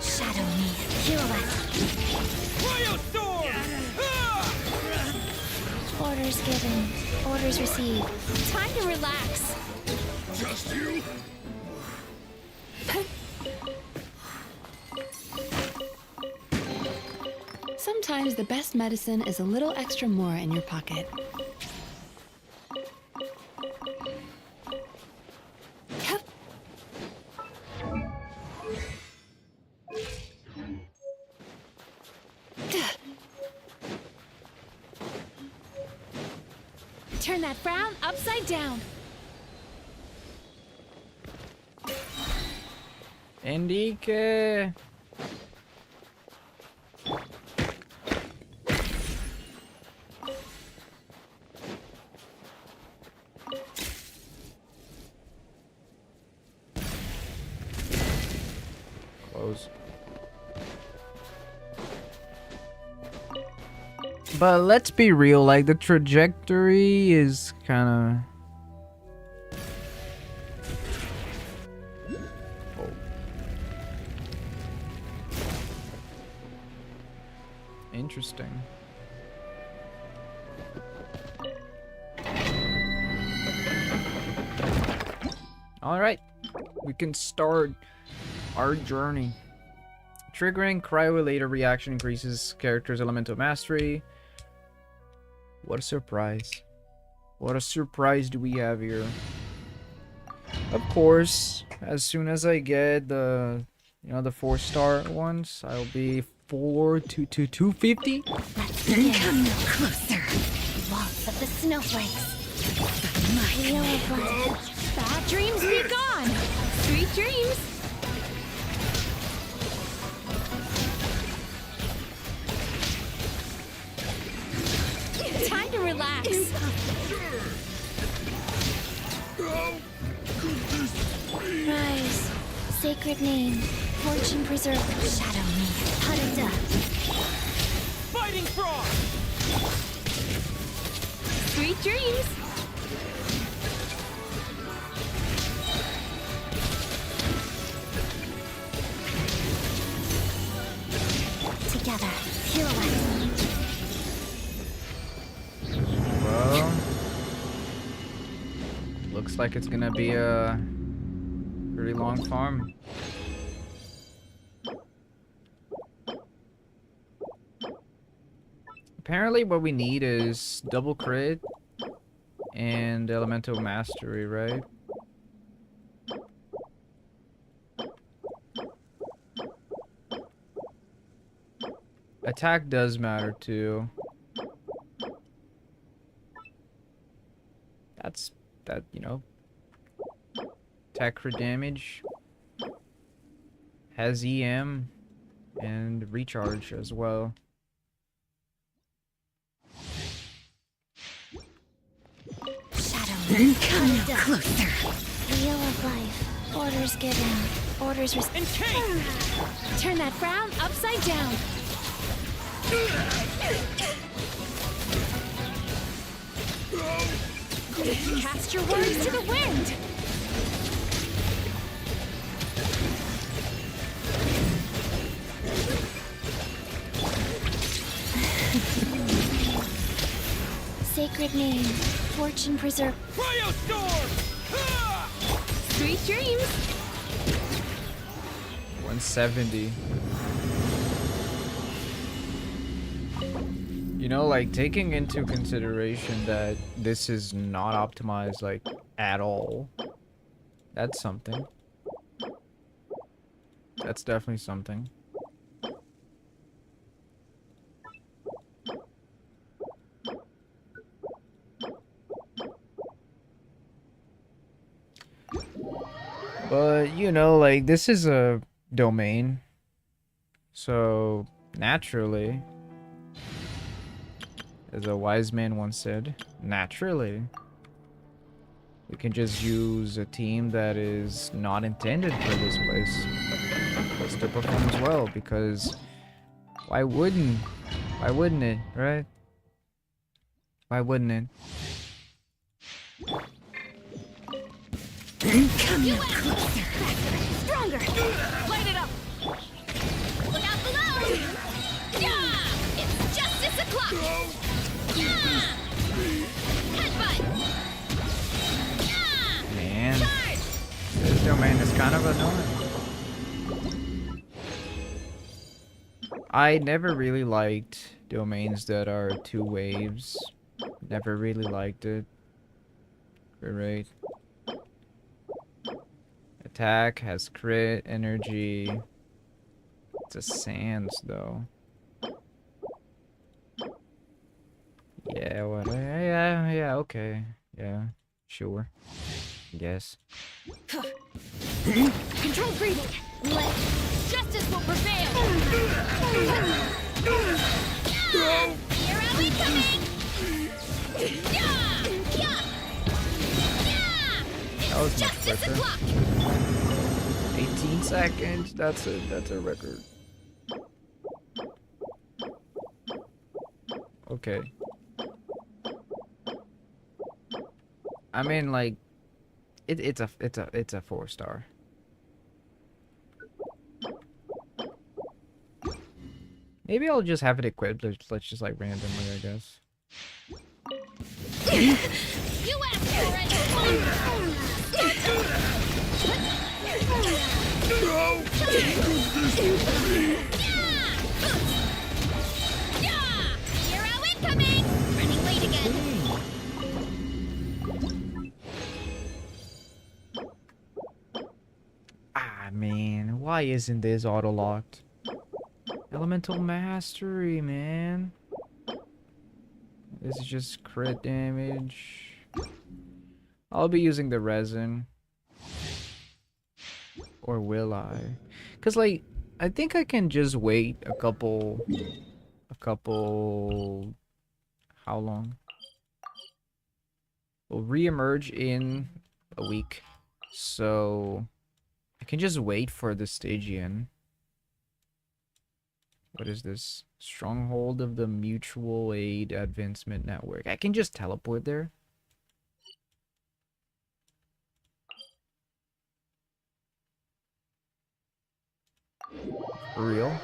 Shadow me. Pirouette. Cryo sword! Orders given. Orders received. Time to relax. Just you. Sometimes the best medicine is a little extra more in your pocket. Turn that frown upside down. Indique. Close. But let's be real, like the trajectory is kind of... Oh. Interesting. All right, we can start our journey. Triggering cryo-related reaction increases character's elemental mastery. What a surprise. What a surprise do we have here. Of course, as soon as I get the, you know, the 4-star ones, I'll be 250. Let's begin. Come no closer. Waltz of the snowflakes. My blood. Bad dreams be gone. Sweet dreams. Time to relax. Rise, sacred name, fortune preserver, shadow me, Harada. Fighting frog! Sweet dreams. Together, pirouette. Well, looks like it's gonna be a pretty long farm. Apparently what we need is double crit and elemental mastery, right? Attack does matter too. That's that, you know. Attack crit damage. Has EM. and recharge as well. Shadow, come closer. Wheel of life. Orders given. Orders received. Turn that frown upside down. Cast your words to the wind. Sacred name, fortune preserve. Cryo storm! Sweet dreams. 170. You know, like, taking into consideration that this is not optimized, like, at all. That's something. That's definitely something. But, you know, like, this is a domain. So, naturally, as a wise man once said, naturally, we can just use a team that is not intended for this place to perform as well, because why wouldn't it, right? Why wouldn't it? Come closer. Stronger. Light it up! Look out below! Yeah! It's justice o'clock! Yeah! Headbutt! Yeah! Man, this domain is kind of annoying. I never really liked domains that are 2 waves. Never really liked it. Right. Attack has crit, energy. It's a sans though. Yeah, what? Yeah, okay. Yeah, sure. Guess. Control breathing. Let justice will prevail. Hero incoming! Yeah! Yeah! Yeah! That was much Justice quicker. o'clock! 18 seconds. That's a record. Okay. I mean, like, it's a 4-star. Maybe I'll just have it equipped. Let's just like randomly, I guess. You asked for it! Yeah! Hero incoming! Running late again! Ah, man. Why isn't this auto-locked? Elemental Mastery, man. This is just crit damage. I'll be using the resin. Or will I? Cause like, I think I can just wait a couple, how long? We'll re-emerge in a week. So, I can just wait for the Stygian. What is this? Stronghold of the Mutual Aid Advancement Network. I can just teleport there. For real?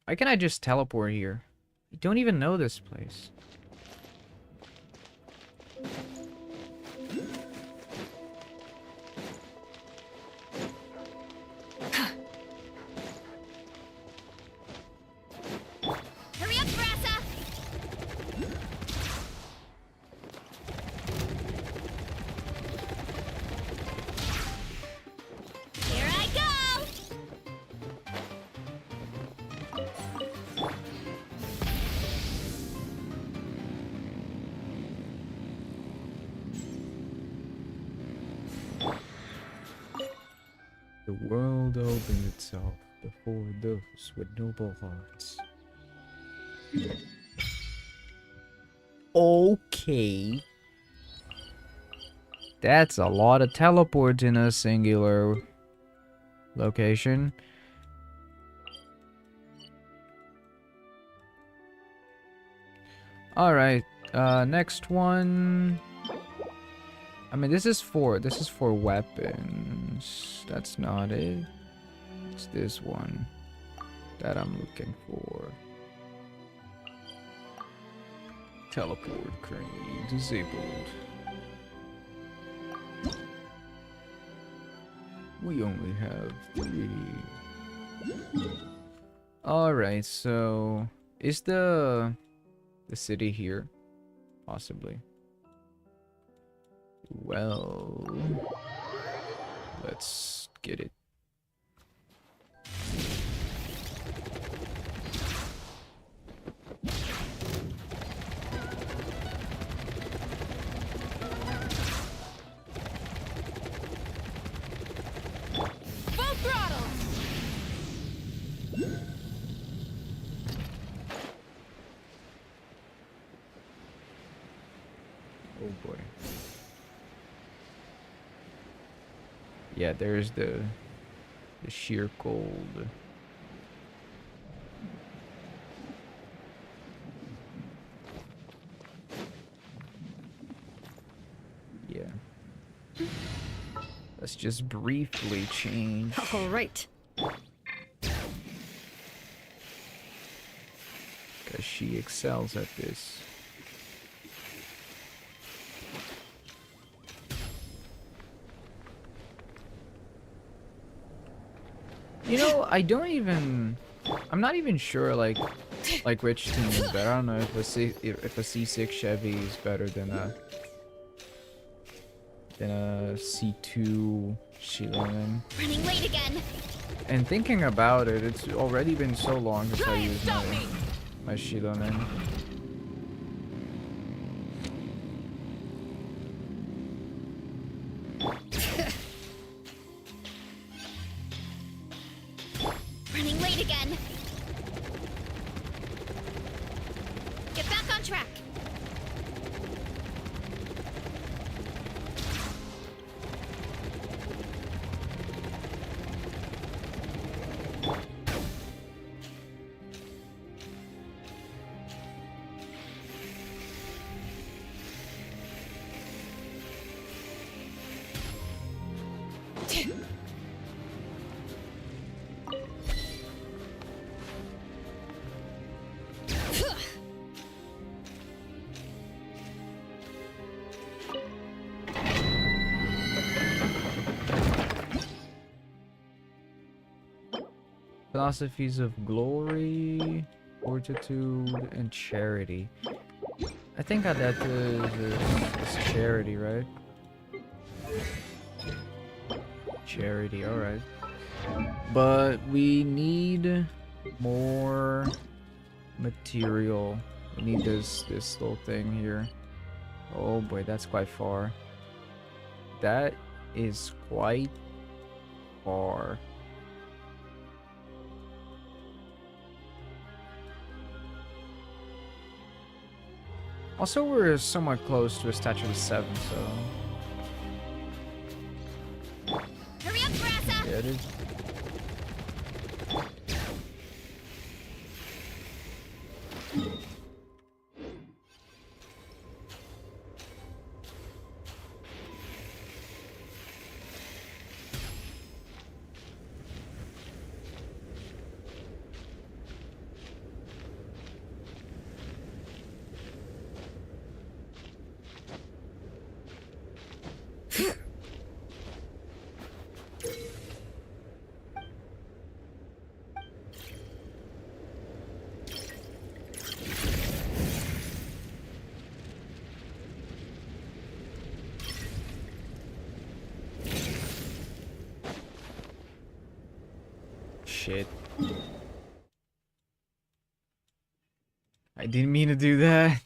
Why can't I just teleport here? I don't even know this place. Hurry up, Brassa! Here I go! The world opens itself before those with noble hearts. Okay. That's a lot of teleports in a singular location. Alright, next one. I mean, this is for weapons. That's not it. It's this one that I'm looking for. Teleport currently disabled. We only have 3. Alright, so is the city here? Possibly. Well, let's get it. Full throttle! Oh boy. Yeah, there's the sheer cold. Yeah. Let's just briefly change. All right. Because she excels at this. You know, I'm not even sure like which team is better. I don't know if a C6 Chevy is better than a C2 Shilonen. Running late again. And thinking about it, it's already been so long since I used my Shilonen. Running late again. Get back on track. Philosophies of glory, fortitude, and charity. I think that is charity, right? Charity, alright. But we need more material. We need this little thing here. Oh boy, that's quite far. That is quite far. Also, we're somewhat close to a statue of 7, so... Hurry up, Grassa! Yeah, it is. Shit. I didn't mean to do that.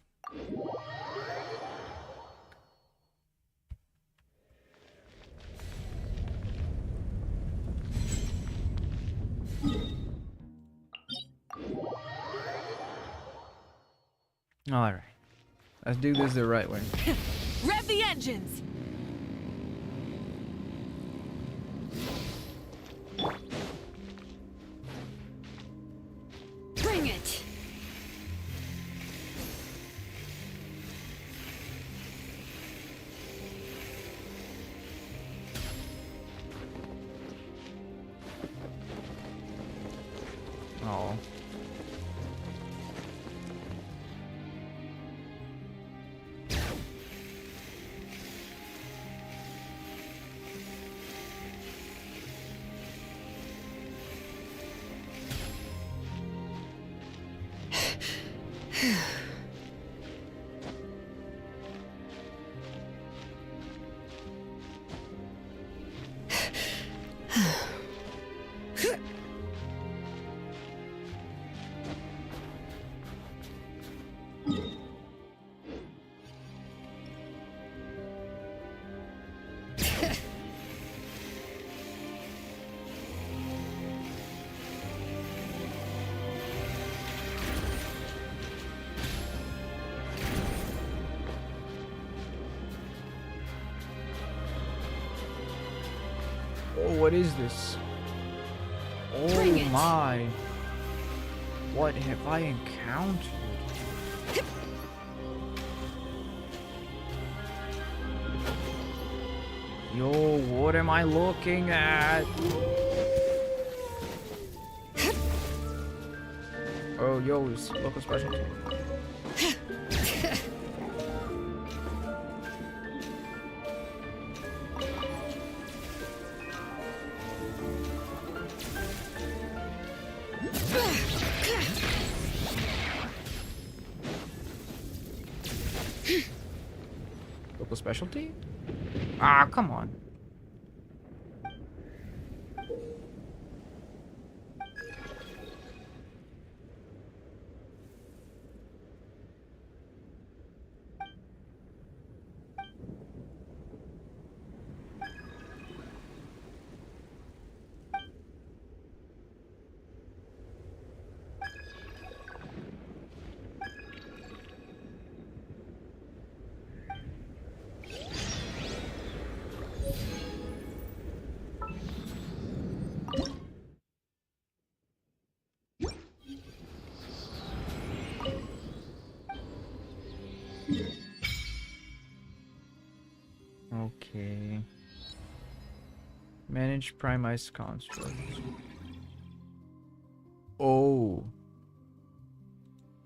Alright. Let's do this the right way. Rev the engines! Bring it! Oh. Oh, what is this? Oh my. What have I encountered? Yo, what am I looking at? Oh, yo, it's local specialty. Local specialty? Ah, come on. Okay. Manage prime ice constructs. Oh.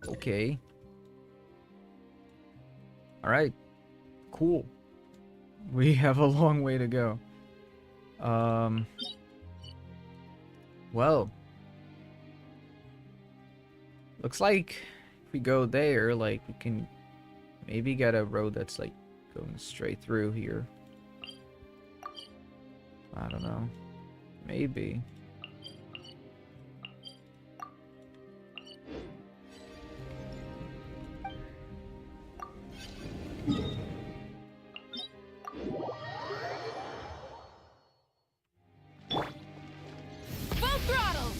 Okay. Alright. Cool. We have a long way to go. Well. Looks like if we go there, like, we can maybe get a road that's, like, going straight through here. I don't know. Maybe. Full throttle!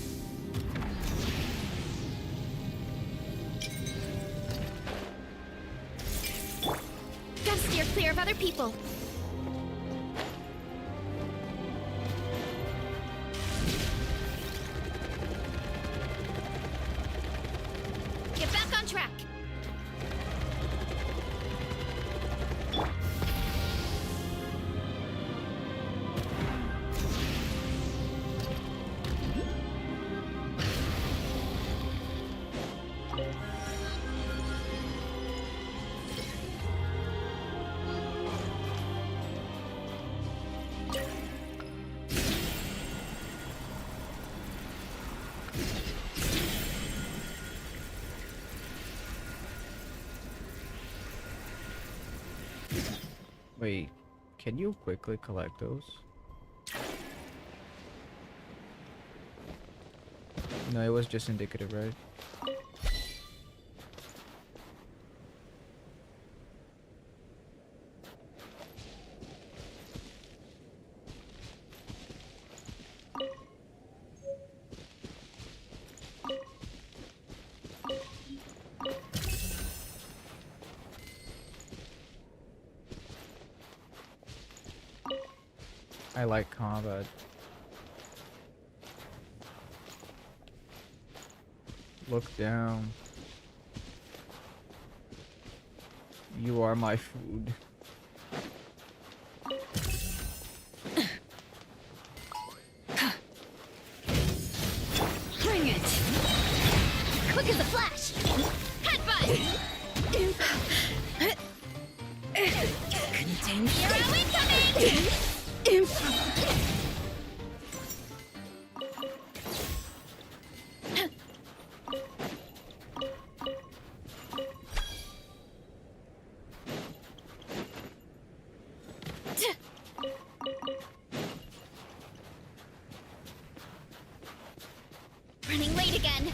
Gotta steer clear of other people. Get back on track. Wait, can you quickly collect those? No, it was just indicative, right? I like combat. Look down. You are my food. Bring it! Quick as a flash! Headbutt! Contain. Here are we coming! Running late again.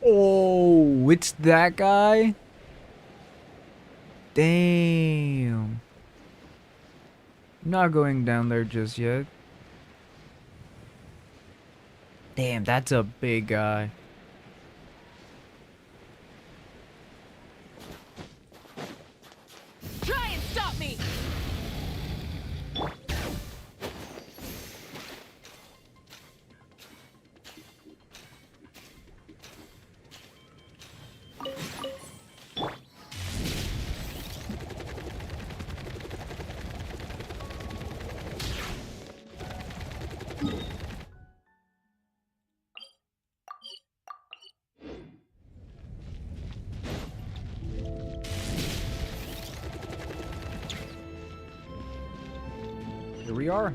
Oh, it's that guy? Damn. Not going down there just yet. Damn, that's a big guy. Try and stop me! Here we are.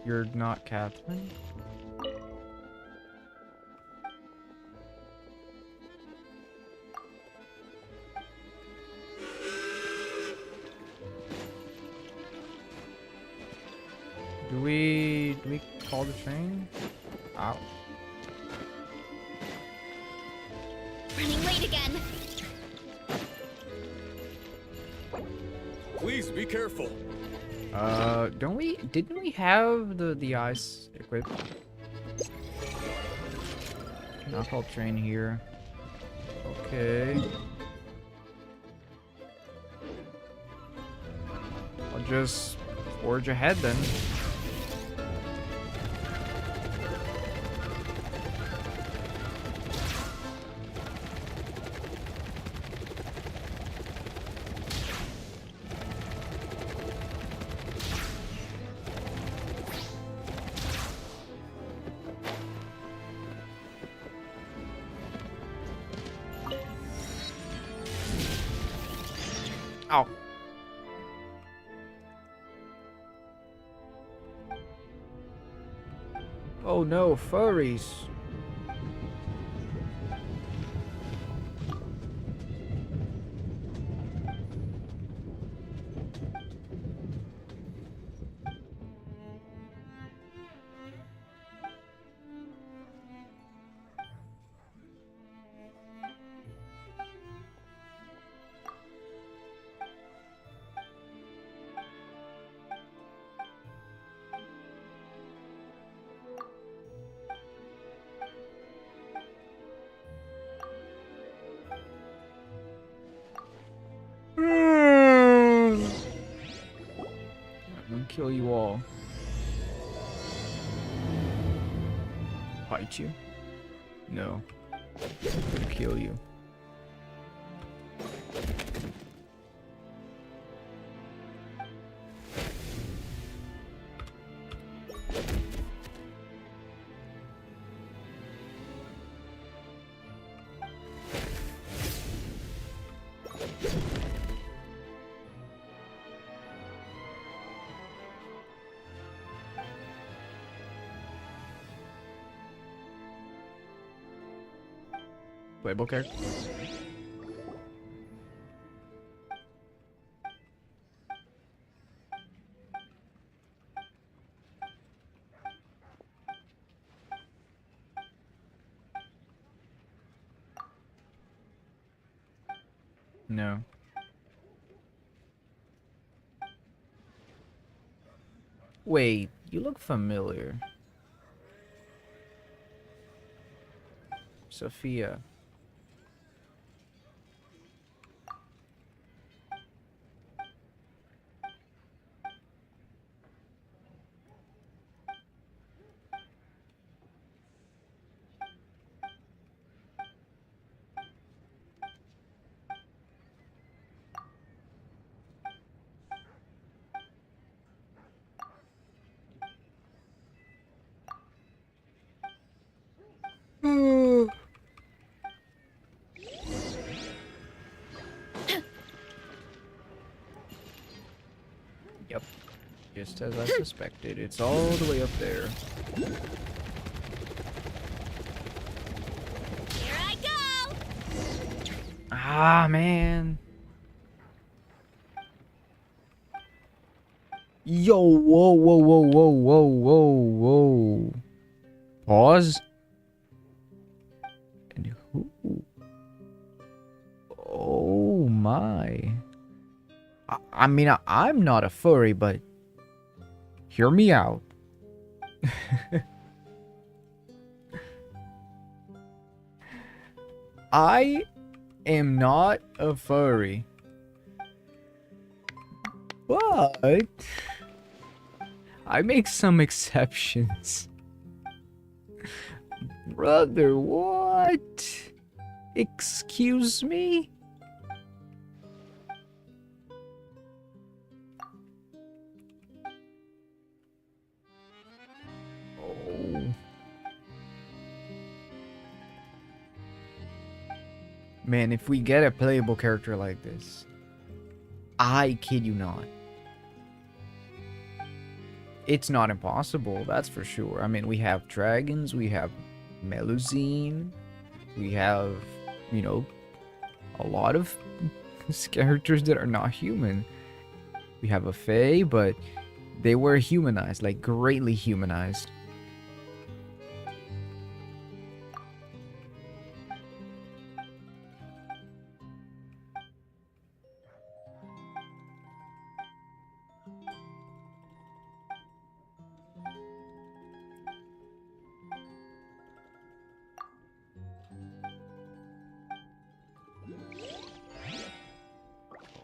You're not Catherine? Do we call the train? Ow. Running late again. Please be careful. Didn't we have the ice equipped? I'll call train here. Okay. I'll just forge ahead then. Ow. Oh no, furries. kill you all. Fight you? No. Kill you. Playable character? No. Wait, you look familiar. Sophia. Yep. Just as I suspected, it's all the way up there. Here I go! Ah, man. Yo, whoa, whoa, whoa, whoa, whoa, whoa, whoa. Pause. And who? Oh my. I mean, I'm not a furry, but hear me out. I am not a furry. But I make some exceptions. Brother, what? Excuse me? Oh. Man, if we get a playable character like this, I kid you not, it's not impossible, that's for sure. I mean, we have dragons, we have Melusine, we have, you know, a lot of characters that are not human. We have a Fae, but they were humanized, like greatly humanized.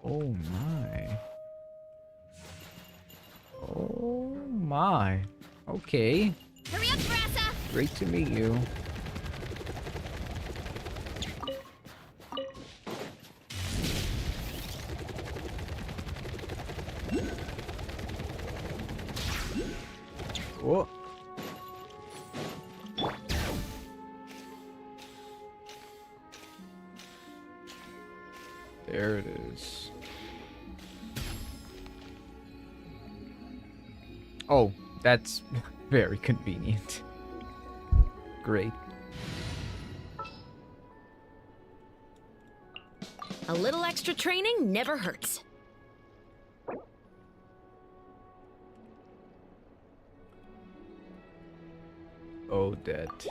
Oh my. Oh my. Okay. Hurry up, Brassa! Great to meet you. Oh. There it is. Oh, that's very convenient. Great. A little extra training never hurts. Odette.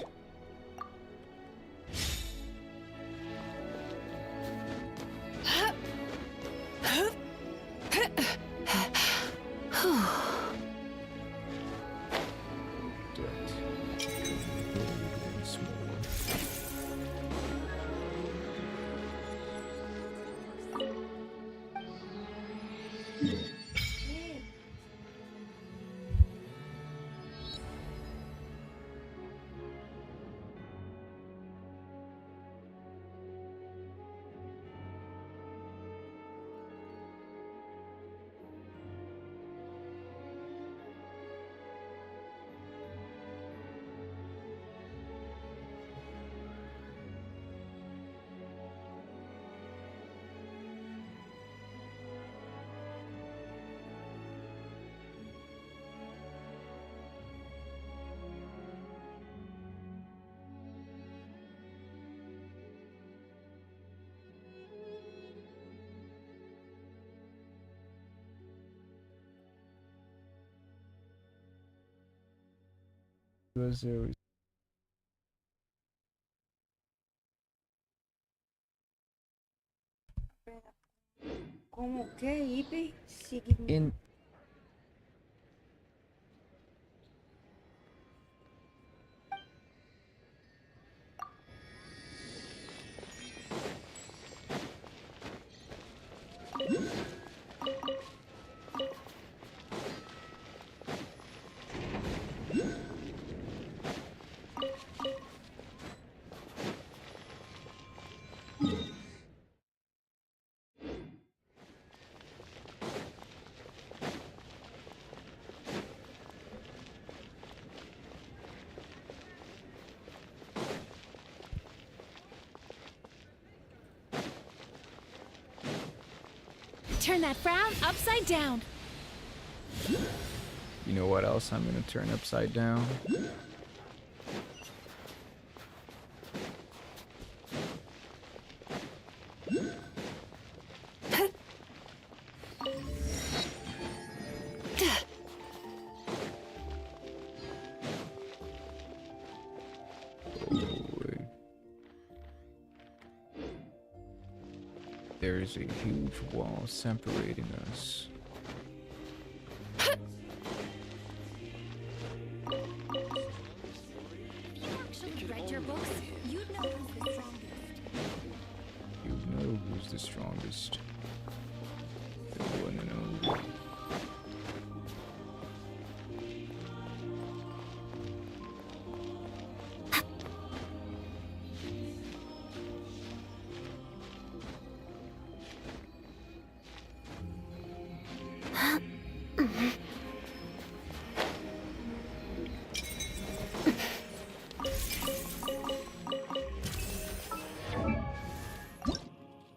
Was there... ¿Cómo qué, Ipe? In... Turn that frown upside down. You know what else I'm gonna turn upside down? There's a huge wall separating us. Read your books, you'd know who's the strongest. You know who's the strongest. The one and only.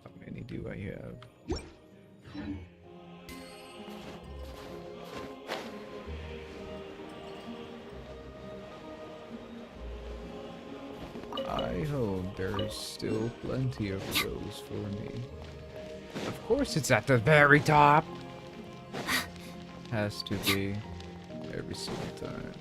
How many do I have? I hope there's still plenty of those for me. Of course it's at the very top! Has to be every single time.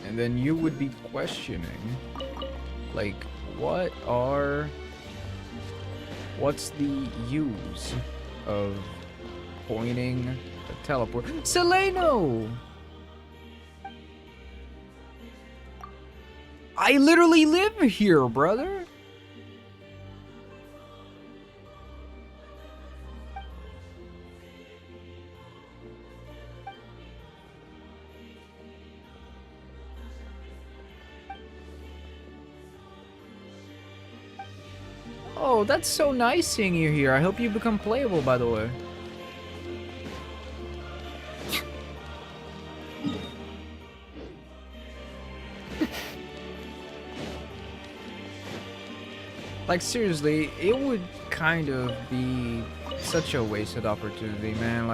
And then you would be questioning, like, what's the use of pointing a teleport? Seleno! I literally live here, brother! Oh, that's so nice seeing you here. I hope you become playable, by the way. Like, seriously, it would kind of be such a wasted opportunity, man.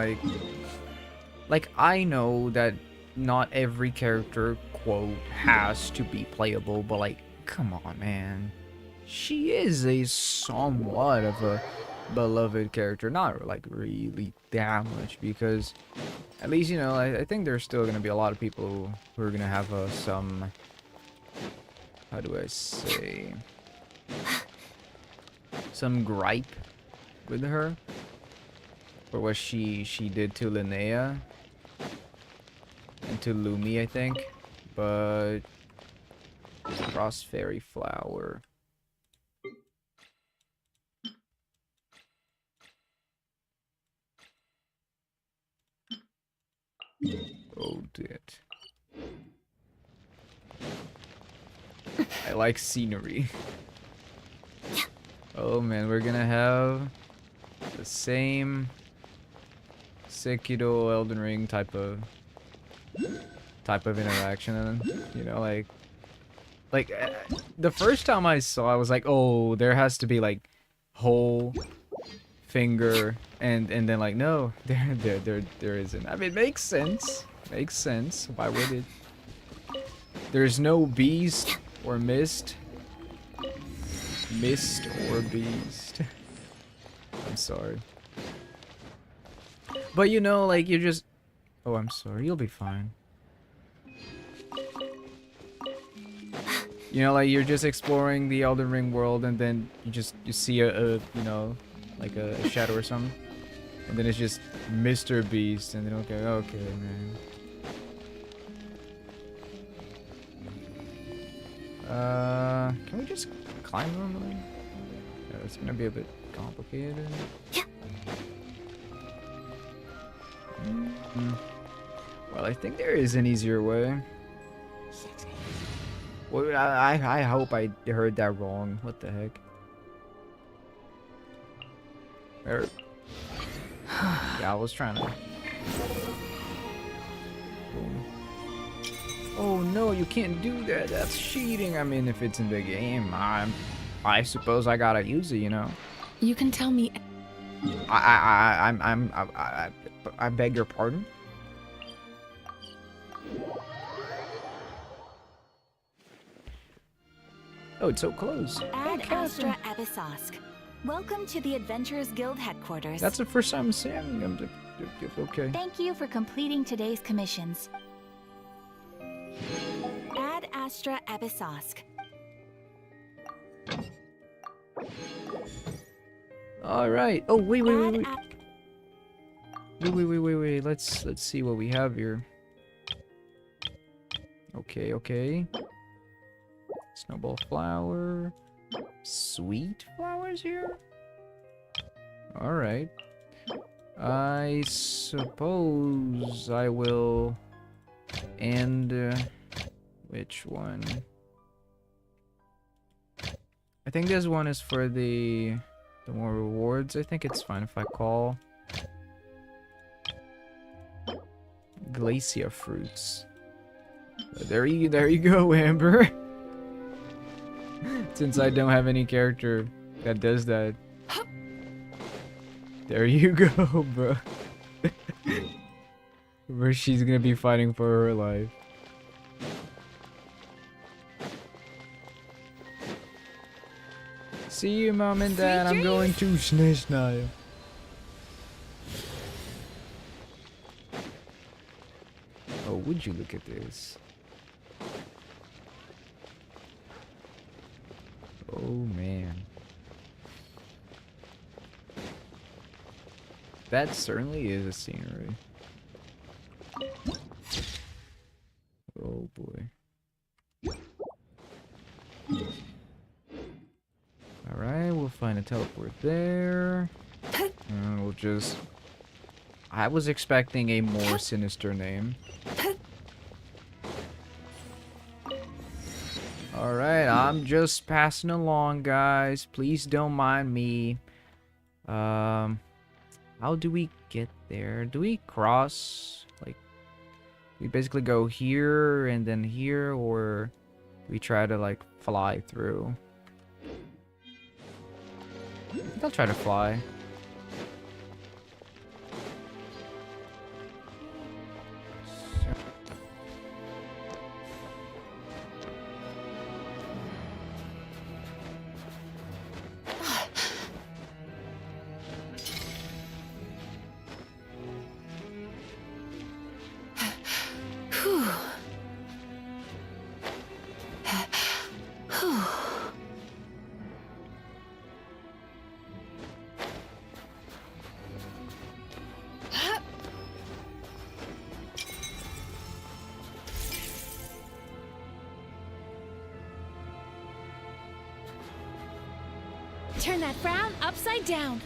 Like, I know that not every character, quote, has to be playable, but, like, come on, man. She is a somewhat of a beloved character. Not, like, really that much, because at least, you know, I think there's still going to be a lot of people who are going to have some... How do I say... some gripe with her for what she did to Linnea and to Lumi, I think. But Cross Fairy Flower. Oh, it. I like scenery. Oh man, we're gonna have the same Sekiro Elden Ring type of interaction, and you know, like the first time I saw, I was like, oh, there has to be like whole finger and then like no, there isn't. I mean, it makes sense. Makes sense. Why would it? There's no beast or mist. Mist or beast. I'm sorry. But you know, like you just. Oh, I'm sorry. You'll be fine. You know, like you're just exploring the Elden Ring world, and then you see a you know, like a shadow or something, and then it's just Mr. Beast, and then okay, man. Can we just climb normally? Yeah, it's gonna be a bit complicated. Well, I think there is an easier way. Well, I hope I heard that wrong. What the heck? Yeah, I was trying to. Boom. Oh no, you can't do that. That's cheating. I mean, if it's in the game, I suppose I gotta use it, you know. You can tell me. I beg your pardon. Oh, it's so close. Ad Astra Abyssosque. Welcome to the Adventurers Guild headquarters. That's the first time I'm saying them. Okay. Thank you for completing today's commissions. Ad Astra Abyssosque. All right. Oh wait. Wait. Let's see what we have here. Okay. Snowball flower. Sweet flowers here? Alright. I suppose I will end... which one? I think this one is for the more rewards. I think it's fine if I call... Glacia fruits. There you go, Amber. Since I don't have any character that does that. There you go, bro. Where she's gonna be fighting for her life. See you, Mom and Dad. I'm going to SNEZHNAYA. Oh, would you look at this? Oh man. That certainly is a scenery. Oh boy. Alright, we'll find a teleport there. And we'll just... I was expecting a more sinister name. Alright, I'm just passing along, guys. Please don't mind me. How do we get there? Do we cross? Like, we basically go here and then here, or we try to, like, fly through? I think I'll try to fly. Turn that frown upside down.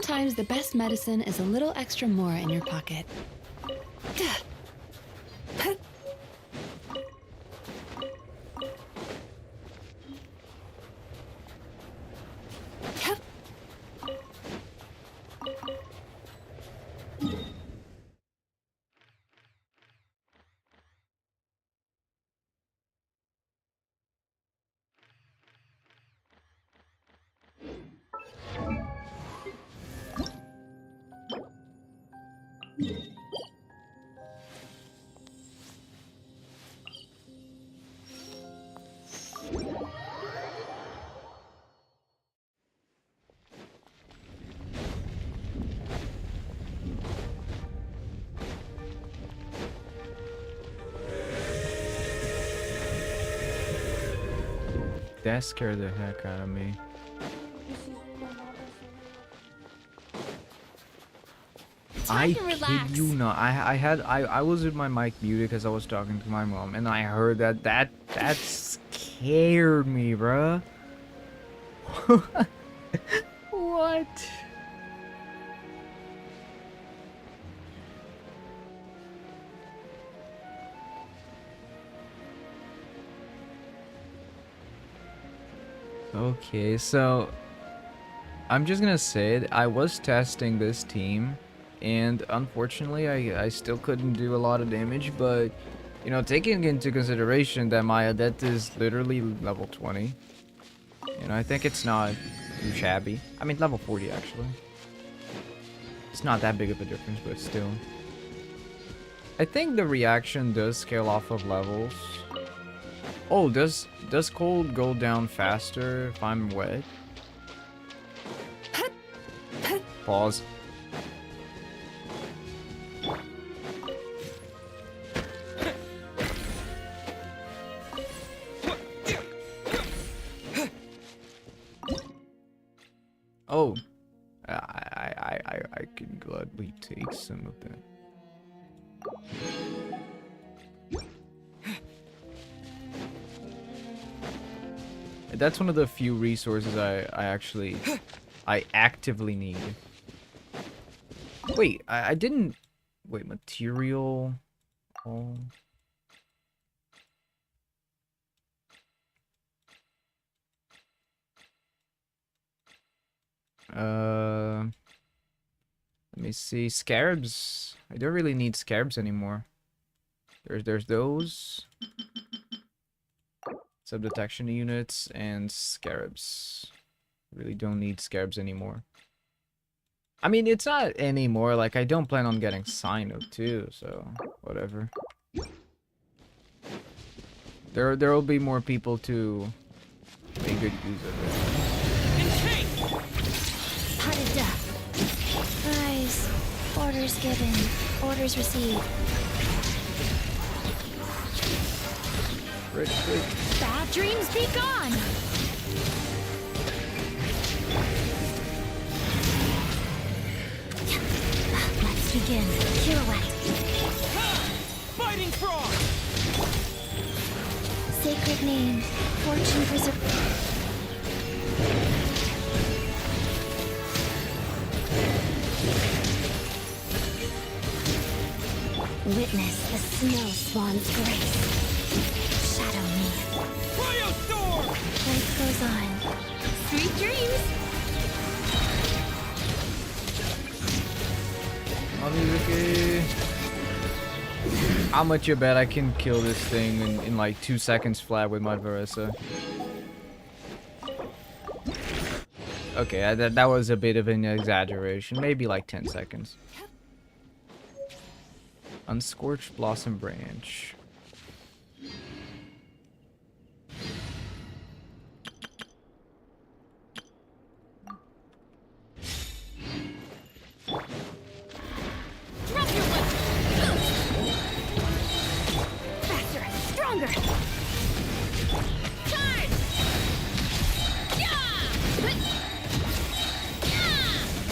Sometimes the best medicine is a little extra more in your pocket. That scared the heck out of me. I kid you not. I was with my mic muted because I was talking to my mom, and I heard that scared me, bruh. What? Okay, so I'm just gonna say it. I was testing this team, and unfortunately, I still couldn't do a lot of damage. But you know, taking into consideration that my adept is literally level 20, you know, I think it's not too shabby. I mean, level 40 actually. It's not that big of a difference, but still. I think the reaction does scale off of levels. Oh, does cold go down faster if I'm wet? Pause. Oh, I can gladly take some of that. That's one of the few resources I actively need. Wait, I didn't... Wait, material... Oh... Let me see. Scarabs. I don't really need scarabs anymore. There's those. Sub-detection units and scarabs. Really don't need scarabs anymore. I mean, it's not anymore. Like, I don't plan on getting Sino too, so whatever. There will be more people to make good use of it. Potted duck. Rise. Orders given. Orders received. Bad dreams be gone! Let's begin. Pirouette. Fighting frog! Sacred name. Fortune preserve. Witness the snow swan's grace. Shadow me. Life goes on. Sweet dreams! How much you bet I can kill this thing in like 2 seconds flat with my Varessa? Okay, that was a bit of an exaggeration. Maybe like 10 seconds. Unscorched Blossom Branch. Faster! Stronger! Charge! Yeah! Yeah!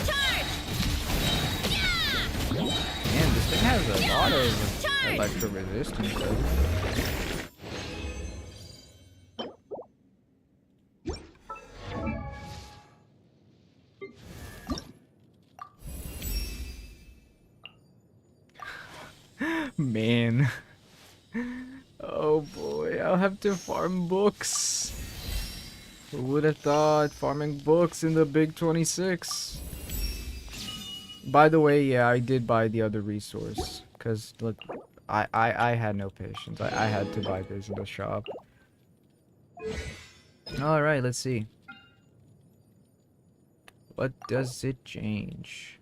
Charge! Yeah! Man, this thing has a lot of electro resistance. Man. Oh boy, I'll have to farm books. Who would have thought farming books in the big 26? By the way, yeah, I did buy the other resource. Because, look, I had no patience. I had to buy this in the shop. Alright, let's see. What does it change?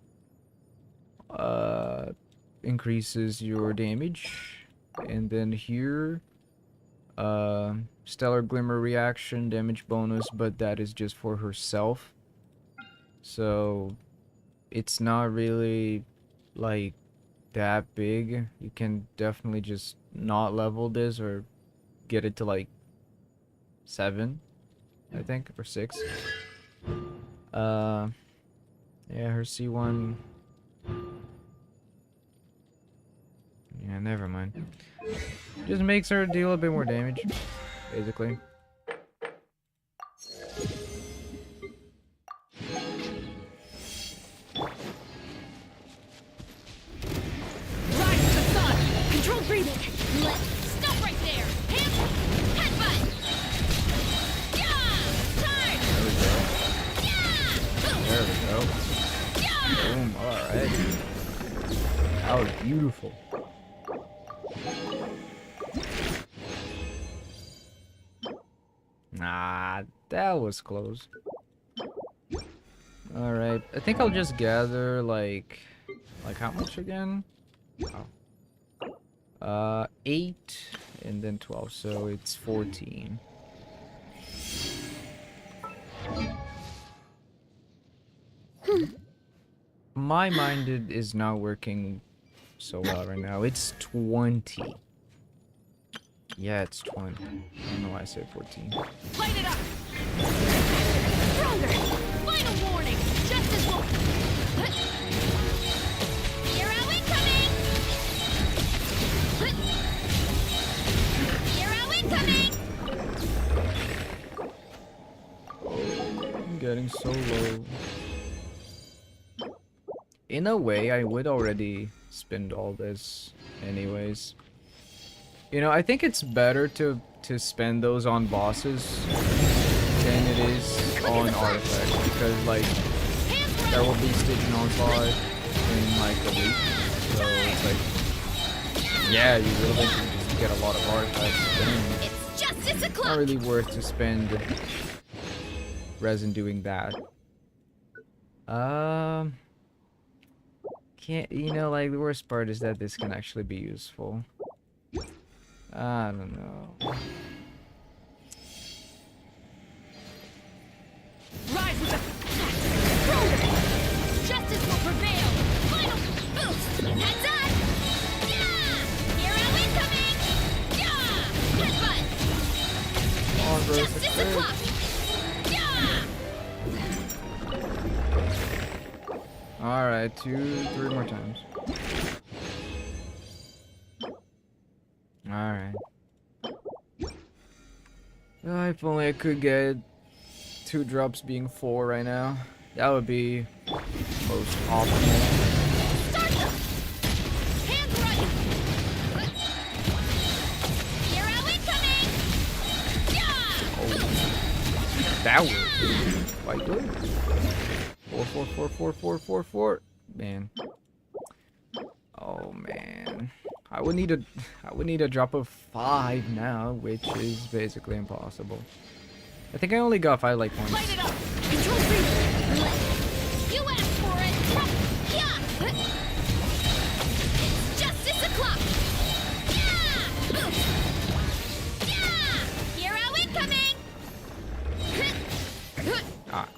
Increases your damage. And then here, Stellar Glimmer reaction, damage bonus, but that is just for herself. So, it's not really, like, that big. You can definitely just not level this or get it to, like, 7, I think, or 6. Yeah, her C1... Yeah, never mind. Just makes her deal a bit more damage, basically. Rise to the sun! Control breathing! Stop right there! Hip! Headbutt! Yeah! Turn! There we go. Boom, alright. That was beautiful. Nah, that was close. Alright, I think I'll just gather, like how much again? Oh. 8 and then 12, so it's 14. My mind is not working so well right now. It's 20. Yeah, it's 20. I don't know why I said 14. Light it up! Stronger! Final warning! Justice will... Hero incoming! Hero incoming! I'm getting so low. In a way, I would already spend all this anyways. You know, I think it's better to spend those on bosses than it is on artifacts, because like there will be Stygian Onslaught in like a week, so it's like, yeah, you will eventually just get a lot of artifacts. Then it's not really worth to spend resin doing that. Can't, you know, like the worst part is that this can actually be useful. I don't know. Rise with the stronger! Justice will prevail! Final boost! Heads up! Yeah! Hero incoming! Yeah! Headbutt! Justice o'clock! Yeah! Alright, 3 more times. Alright. Oh, if only I could get 2 drops being 4 right now. That would be most optimal. Start them! Hands right! Hero incoming! Yeah! Oh, that was quite good. 4. Man. Oh man. I would need a drop of 5 now, which is basically impossible. I think I only got 5 like points. Light it up! Control breathing! You asked for it! Yeah! It's justice o'clock! Yeah! Yeah! Hero incoming! Ah.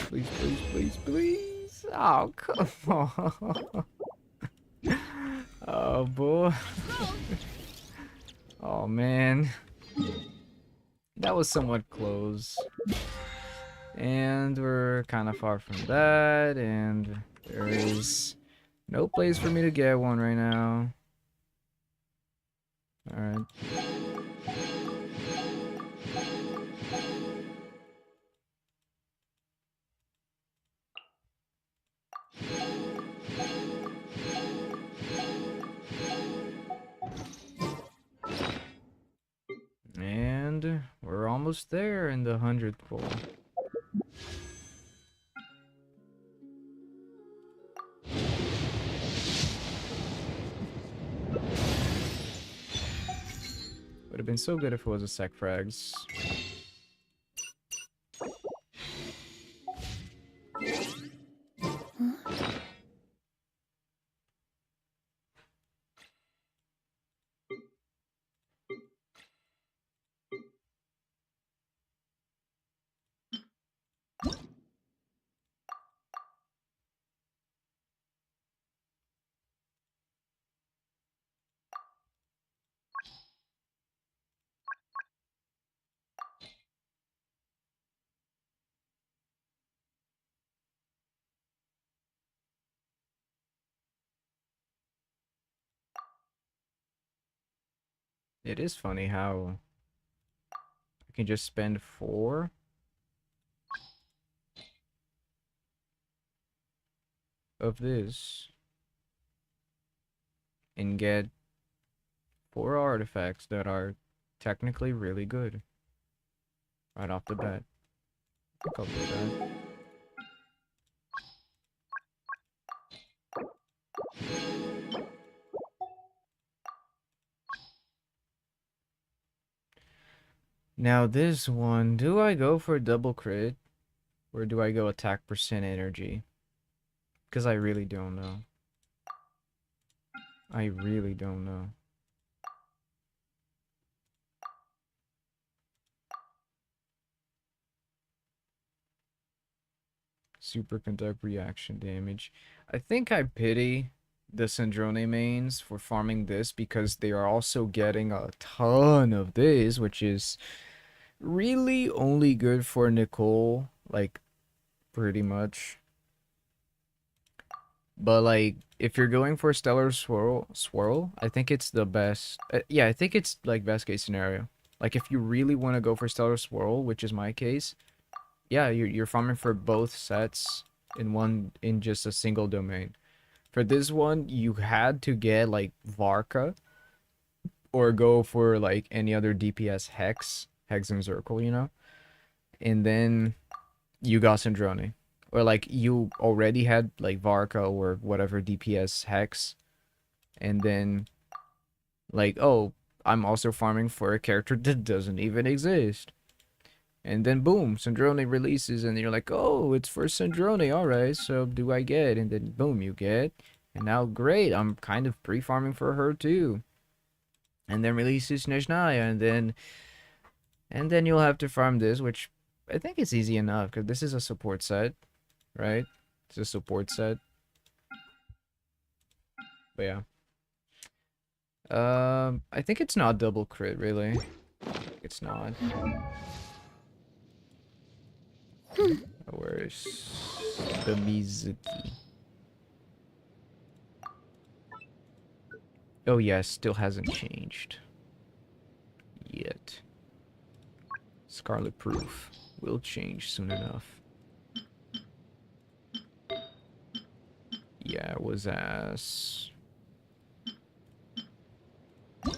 Please, please, please, please. Oh, come on. Oh, boy. Oh, man. That was somewhat close. And we're kind of far from that. And there is no place for me to get one right now. Alright. almost there in the 100th pull. Would have been so good if it was a sec frags. It is funny how I can just spend 4 of this and get 4 artifacts that are technically really good right off the bat. I think I'll do that. Now this one, do I go for a double crit or do I go attack percent energy? Because I really don't know. I really don't know. Superconduct reaction damage. I think I pity the Syndrome mains for farming this because they are also getting a ton of this, which is really only good for Nicole, like, pretty much. But, like, if you're going for Stellar Swirl, I think it's the best. Yeah, I think it's, like, best case scenario. Like, if you really want to go for Stellar Swirl, which is my case, yeah, you're farming for both sets in just a single domain. For this one, you had to get, like, Varka, or go for, like, any other DPS Hex and Zircle, you know? And then you got Syndrome. Or, like, you already had, like, Varka or whatever DPS Hex. And then, like, oh, I'm also farming for a character that doesn't even exist. And then, boom, Syndrome releases, and you're like, oh, it's for Syndrome, alright, so do I get? And then, boom, you get. And now, great, I'm kind of pre-farming for her, too. And then releases SNEZHNAYA, and then you'll have to farm this, which I think is easy enough, because this is a support set, right? It's a support set. But yeah. I think it's not double crit, really. It's not. Where's the Mizuki? Oh yeah, still hasn't changed. Yet. Scarlet Proof will change soon enough. Yeah, it was ass. It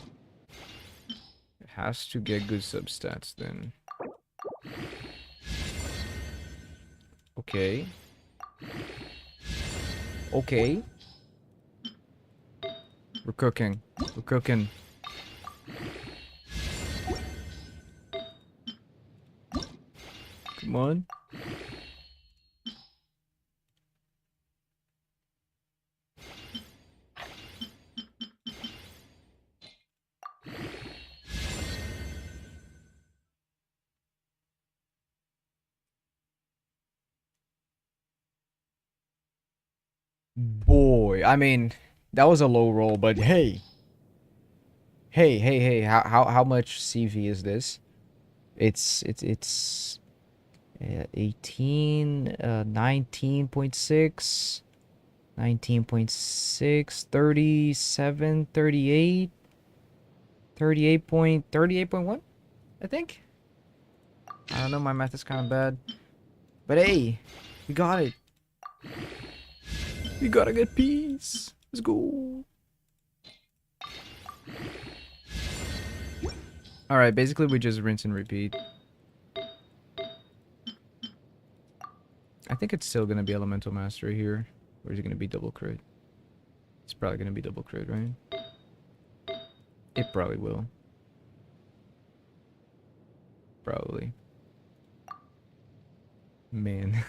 has to get good substats then. Okay. Okay. We're cooking. We're cooking. Come on. Boy, I mean, that was a low roll, but hey. Hey, how much CV is this? It's 18, 19.6, 19.6, 37, 38, 38.1, I think. I don't know, my math is kind of bad. But hey, we got it. We got a good piece. Let's go. Alright, basically we just rinse and repeat. think it's still gonna be Elemental Mastery here. Or is it gonna be double crit? It's probably gonna be double crit, right? It probably will. Probably. Man.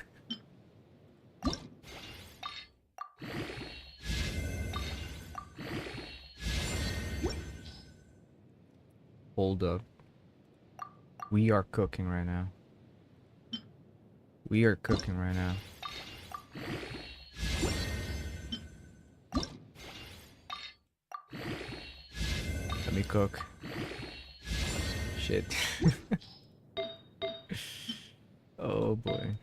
Hold up. We are cooking right now. We are cooking right now. Let me cook. Shit. Oh boy.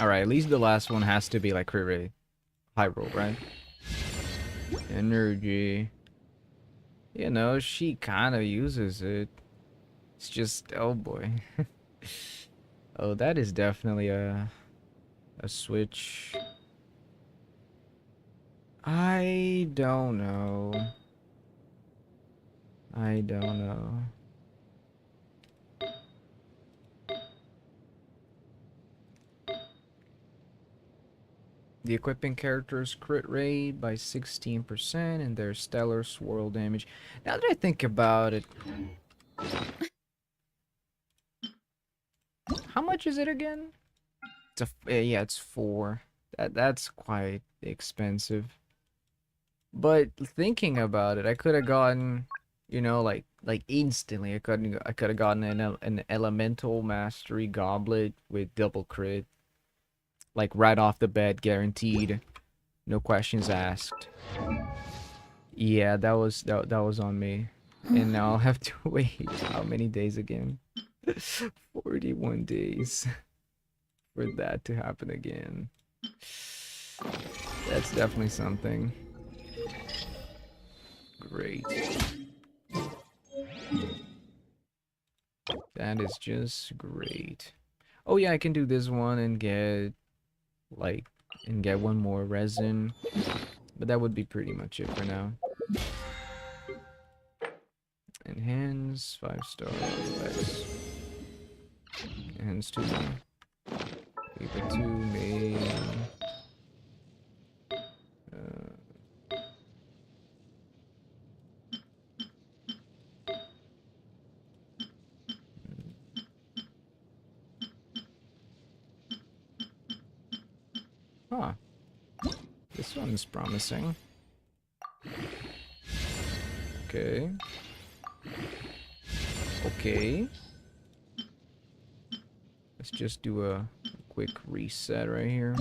Alright, at least the last one has to be like crit rate. High roll, right? Energy. You know, she kind of uses it. It's just, oh boy. Oh, that is definitely a switch. I don't know. I don't know. The equipping character's crit rate by 16% and their stellar swirl damage. Now that I think about it, how much is it again? It's yeah, it's 4. That's quite expensive. But thinking about it, I could have gotten, you know, like instantly. I could have gotten an elemental mastery goblet with double crit. Like right off the bat, guaranteed, no questions asked. Yeah, that was on me, and now I'll have to wait how many days again? 41 days for that to happen again. That's definitely something. Great. That is just great. Oh yeah, I can do this one and get one more resin, but that would be pretty much it for now. Enhance 5-star effects. Enhance 2 more. Leave it 2 main. Huh. This one's promising. Okay. Okay. Let's just do a quick reset right here.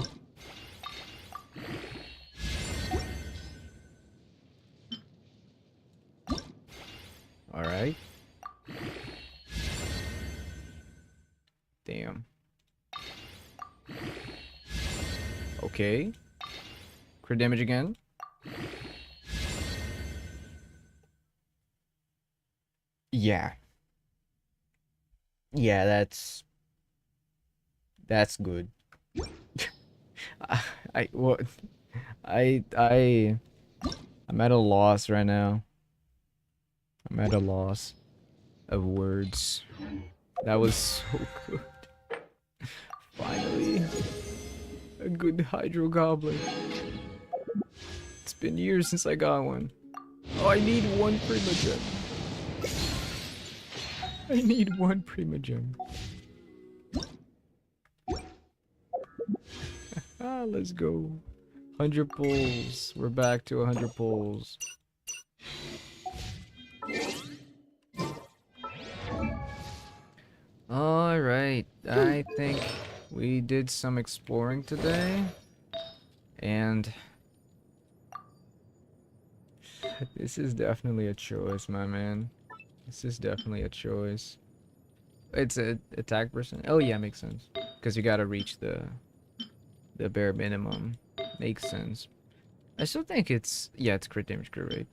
Alright. Damn. Okay. Crit damage again. Yeah. Yeah, that's good. What? I'm at a loss right now. I'm at a loss of words. That was so good. Finally. A good Hydro Goblin. It's been years since I got one. Oh, I need one Primogem. I need one Primogem. Ah, let's go. 100 pulls. We're back to 100 pulls. Alright, I think we did some exploring today. And this is definitely a choice, my man. This is definitely a choice. It's a attack percent. Oh yeah, makes sense. Because you gotta reach the bare minimum. Makes sense. I still think it's crit damage, crit rate.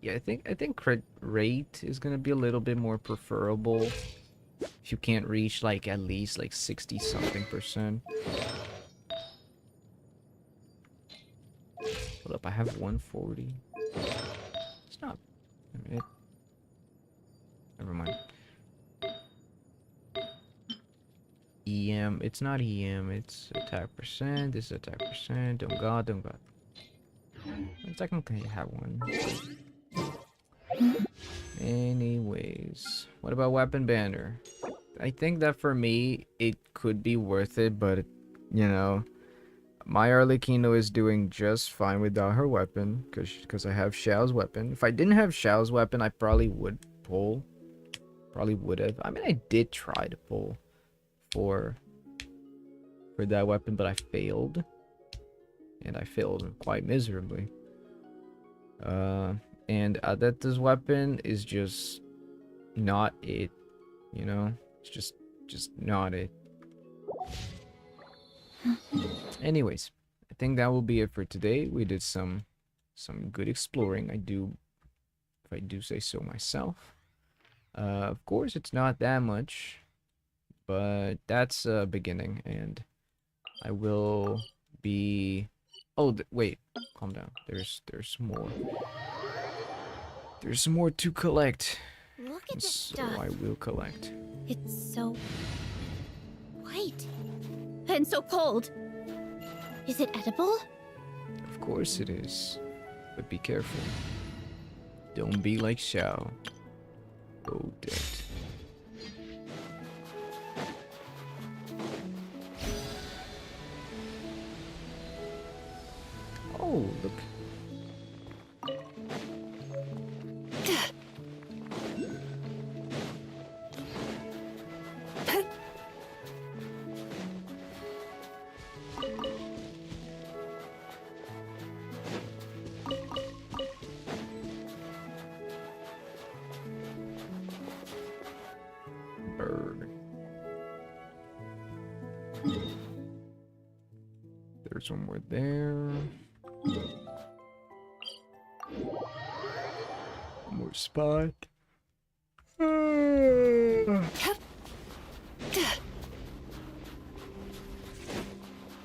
Yeah, I think crit rate is gonna be a little bit more preferable If you can't reach like at least like 60 something %. Hold up, I have 140. It's not it. Never mind. EM, it's not EM, it's attack %. This is attack %. Don't god. I technically have one. Anyways, what about weapon banner? I think that for me, it could be worth it, but you know, my Arlecchino is doing just fine without her weapon, because I have Xiao's weapon. If I didn't have Xiao's weapon, I probably would pull. Probably would have. I mean, I did try to pull for that weapon, but I failed. And I failed quite miserably. And Adeta's weapon is just not it, you know? It's just not it. Anyways, I think that will be it for today. We did some good exploring. If I do say so myself. Of course, it's not that much, but that's a beginning, and I will be. Oh, wait, calm down. There's more. There's more to collect. Look at this So stuff. I will collect. It's so White. and so cold. Is it edible? Of course it is, but be careful. Don't be like Xiao. Oh, dead. Oh, look. Bird. There's one more there. More spot.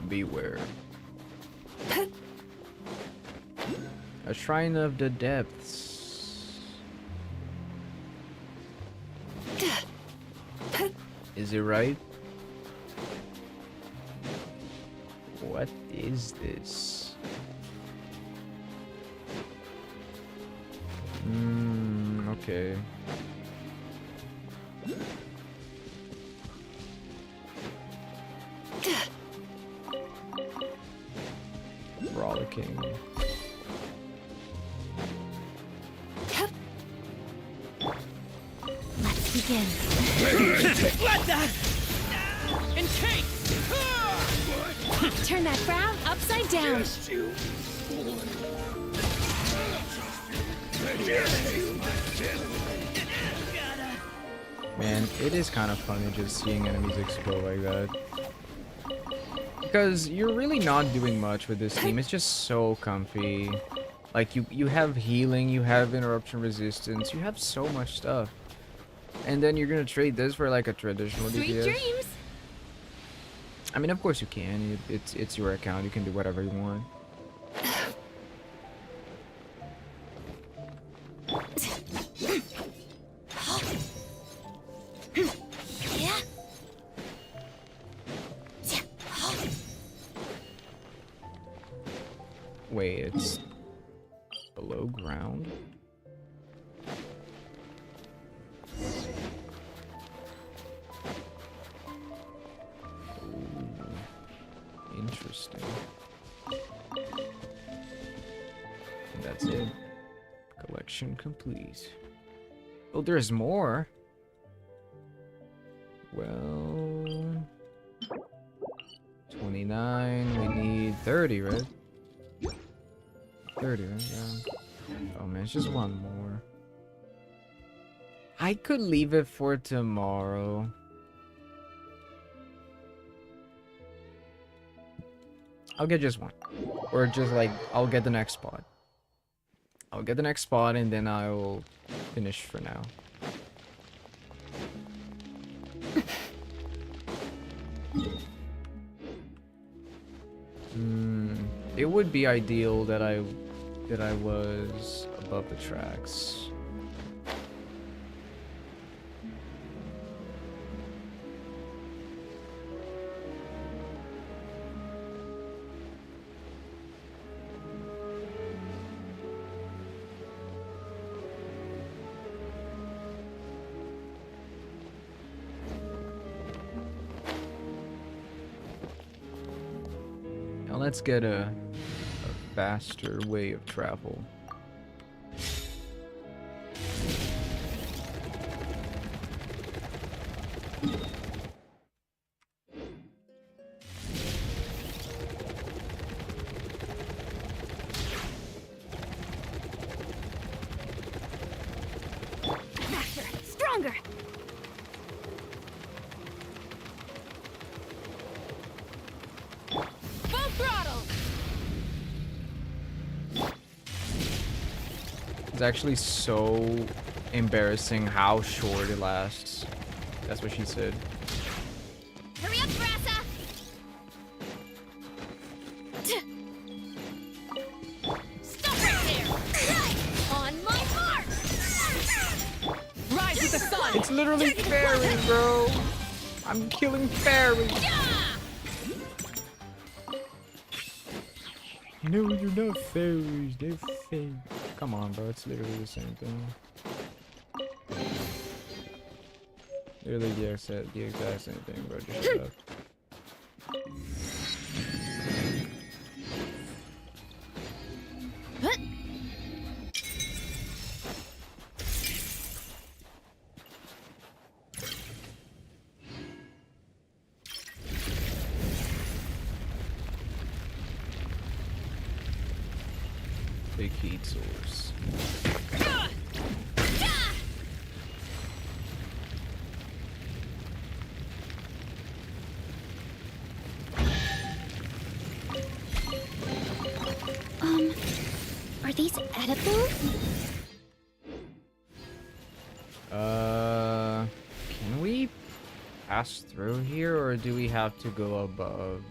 Beware. A shrine of the depths. Is it right? What is this? Okay. Frolicking. Let's begin. Let that! And take! Turn that frown upside down. Man, it is kind of funny just seeing enemies explode like that. Because you're really not doing much with this team. It's just so comfy. Like, you have healing, you have interruption resistance, you have so much stuff. And then you're gonna trade this for like a traditional Sweet DPS. dreams. I mean, of course you can. It's your account. You can do whatever you want. Wait, it's below ground? Ooh, interesting. And that's it. Collection complete. Oh, there's more. Well, 29. We need 30, right? 30, right? Yeah. Oh man, it's just one more. I could leave it for tomorrow. I'll get just one. Or just like, I'll get the next spot. I'll get the next spot and then I'll finish for now. It would be ideal that I was above the tracks. Now let's get a faster way of travel. Faster, stronger. Full throttle! It's actually so embarrassing how short it lasts. That's what she said. Hurry up, Brassa! Stop right there! On my mark! Rise with the sun! It's literally fairies, bro. I'm killing fairies. No, you're not fairies. They're fake. Come on, bro. It's literally the same thing. Literally the exact same thing, bro. Just shut up. Big heat source. Are these edible? Can we pass through here, or do we have to go above?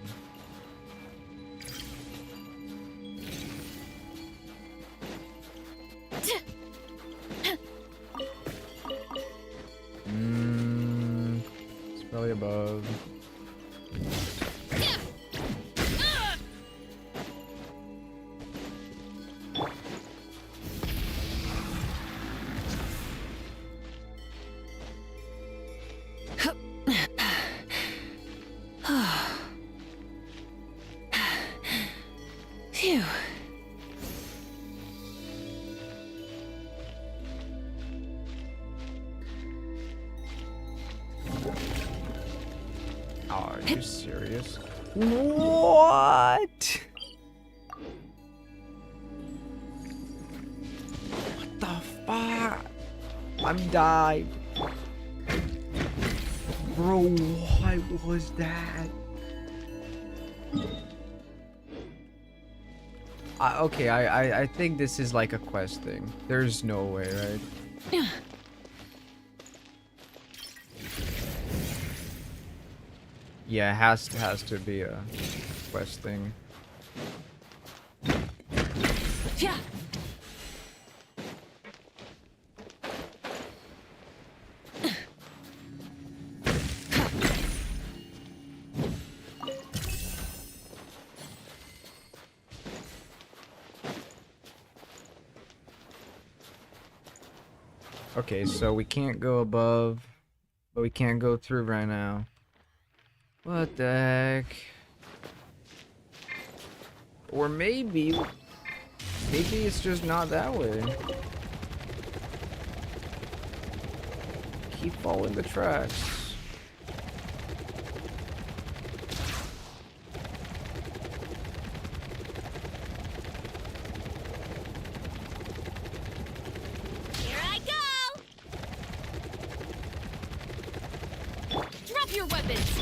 It's probably above. Phew. Are you serious? What? What the fuck? I'm dying. Bro, what was that? Okay, I think this is like a quest thing. There's no way, right? Yeah, it has to be a quest thing. Yeah. Okay, so we can't go above, but we can't go through right now. What the heck? Or maybe it's just not that way. Keep following the tracks. Here I go! Drop your weapons!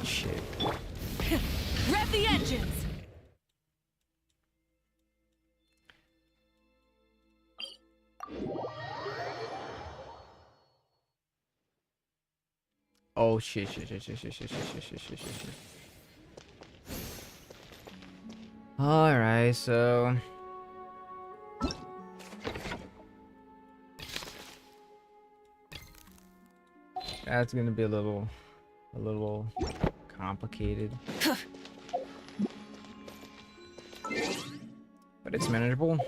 Shit. Rev the engines! Oh shit, shit, shit, shit, shit, shit, shit, shit, shit, shit, shit, shit. Alright, so that's gonna be a little complicated. But it's manageable.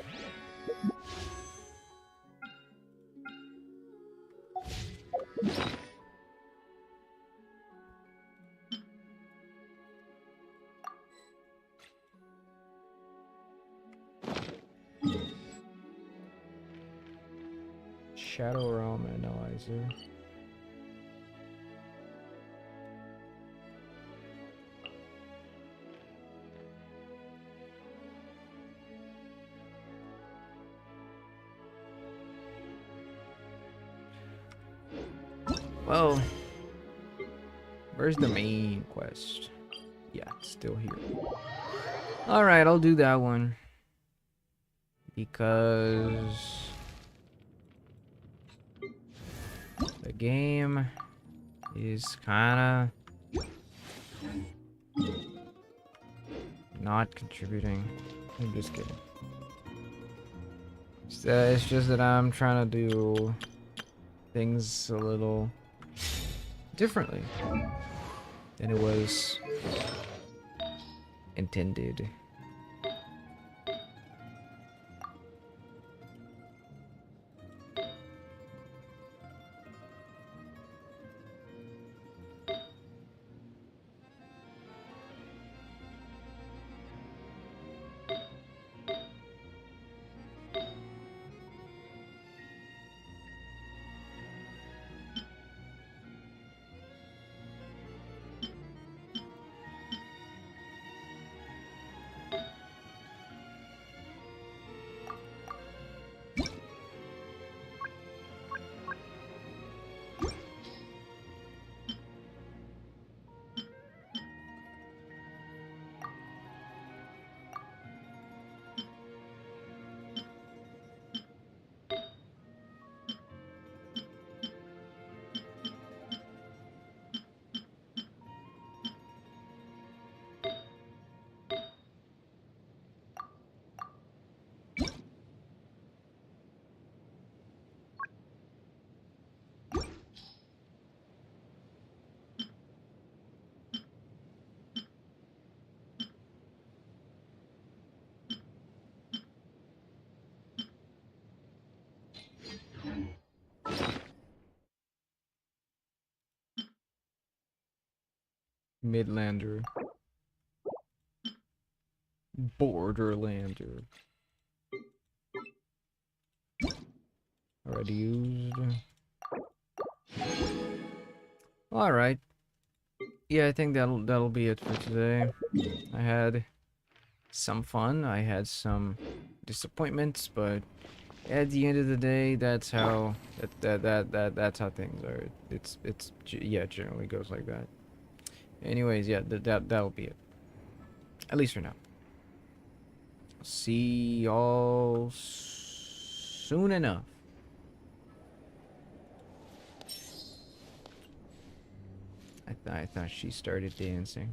Shadow Realm Analyzer. Well, where's the main quest? Yeah, it's still here. Alright, I'll do that one. Because the game is kinda not contributing. I'm just kidding. It's just that I'm trying to do things a little differently than it was intended. Midlander. Borderlander. Already used. Alright. Yeah, I think that'll be it for today. I had some fun. I had some disappointments, but at the end of the day, that's how that's how things are. Yeah, it generally goes like that. Anyways, yeah, that'll be it. At least for now. See y'all soon enough. I thought she started dancing.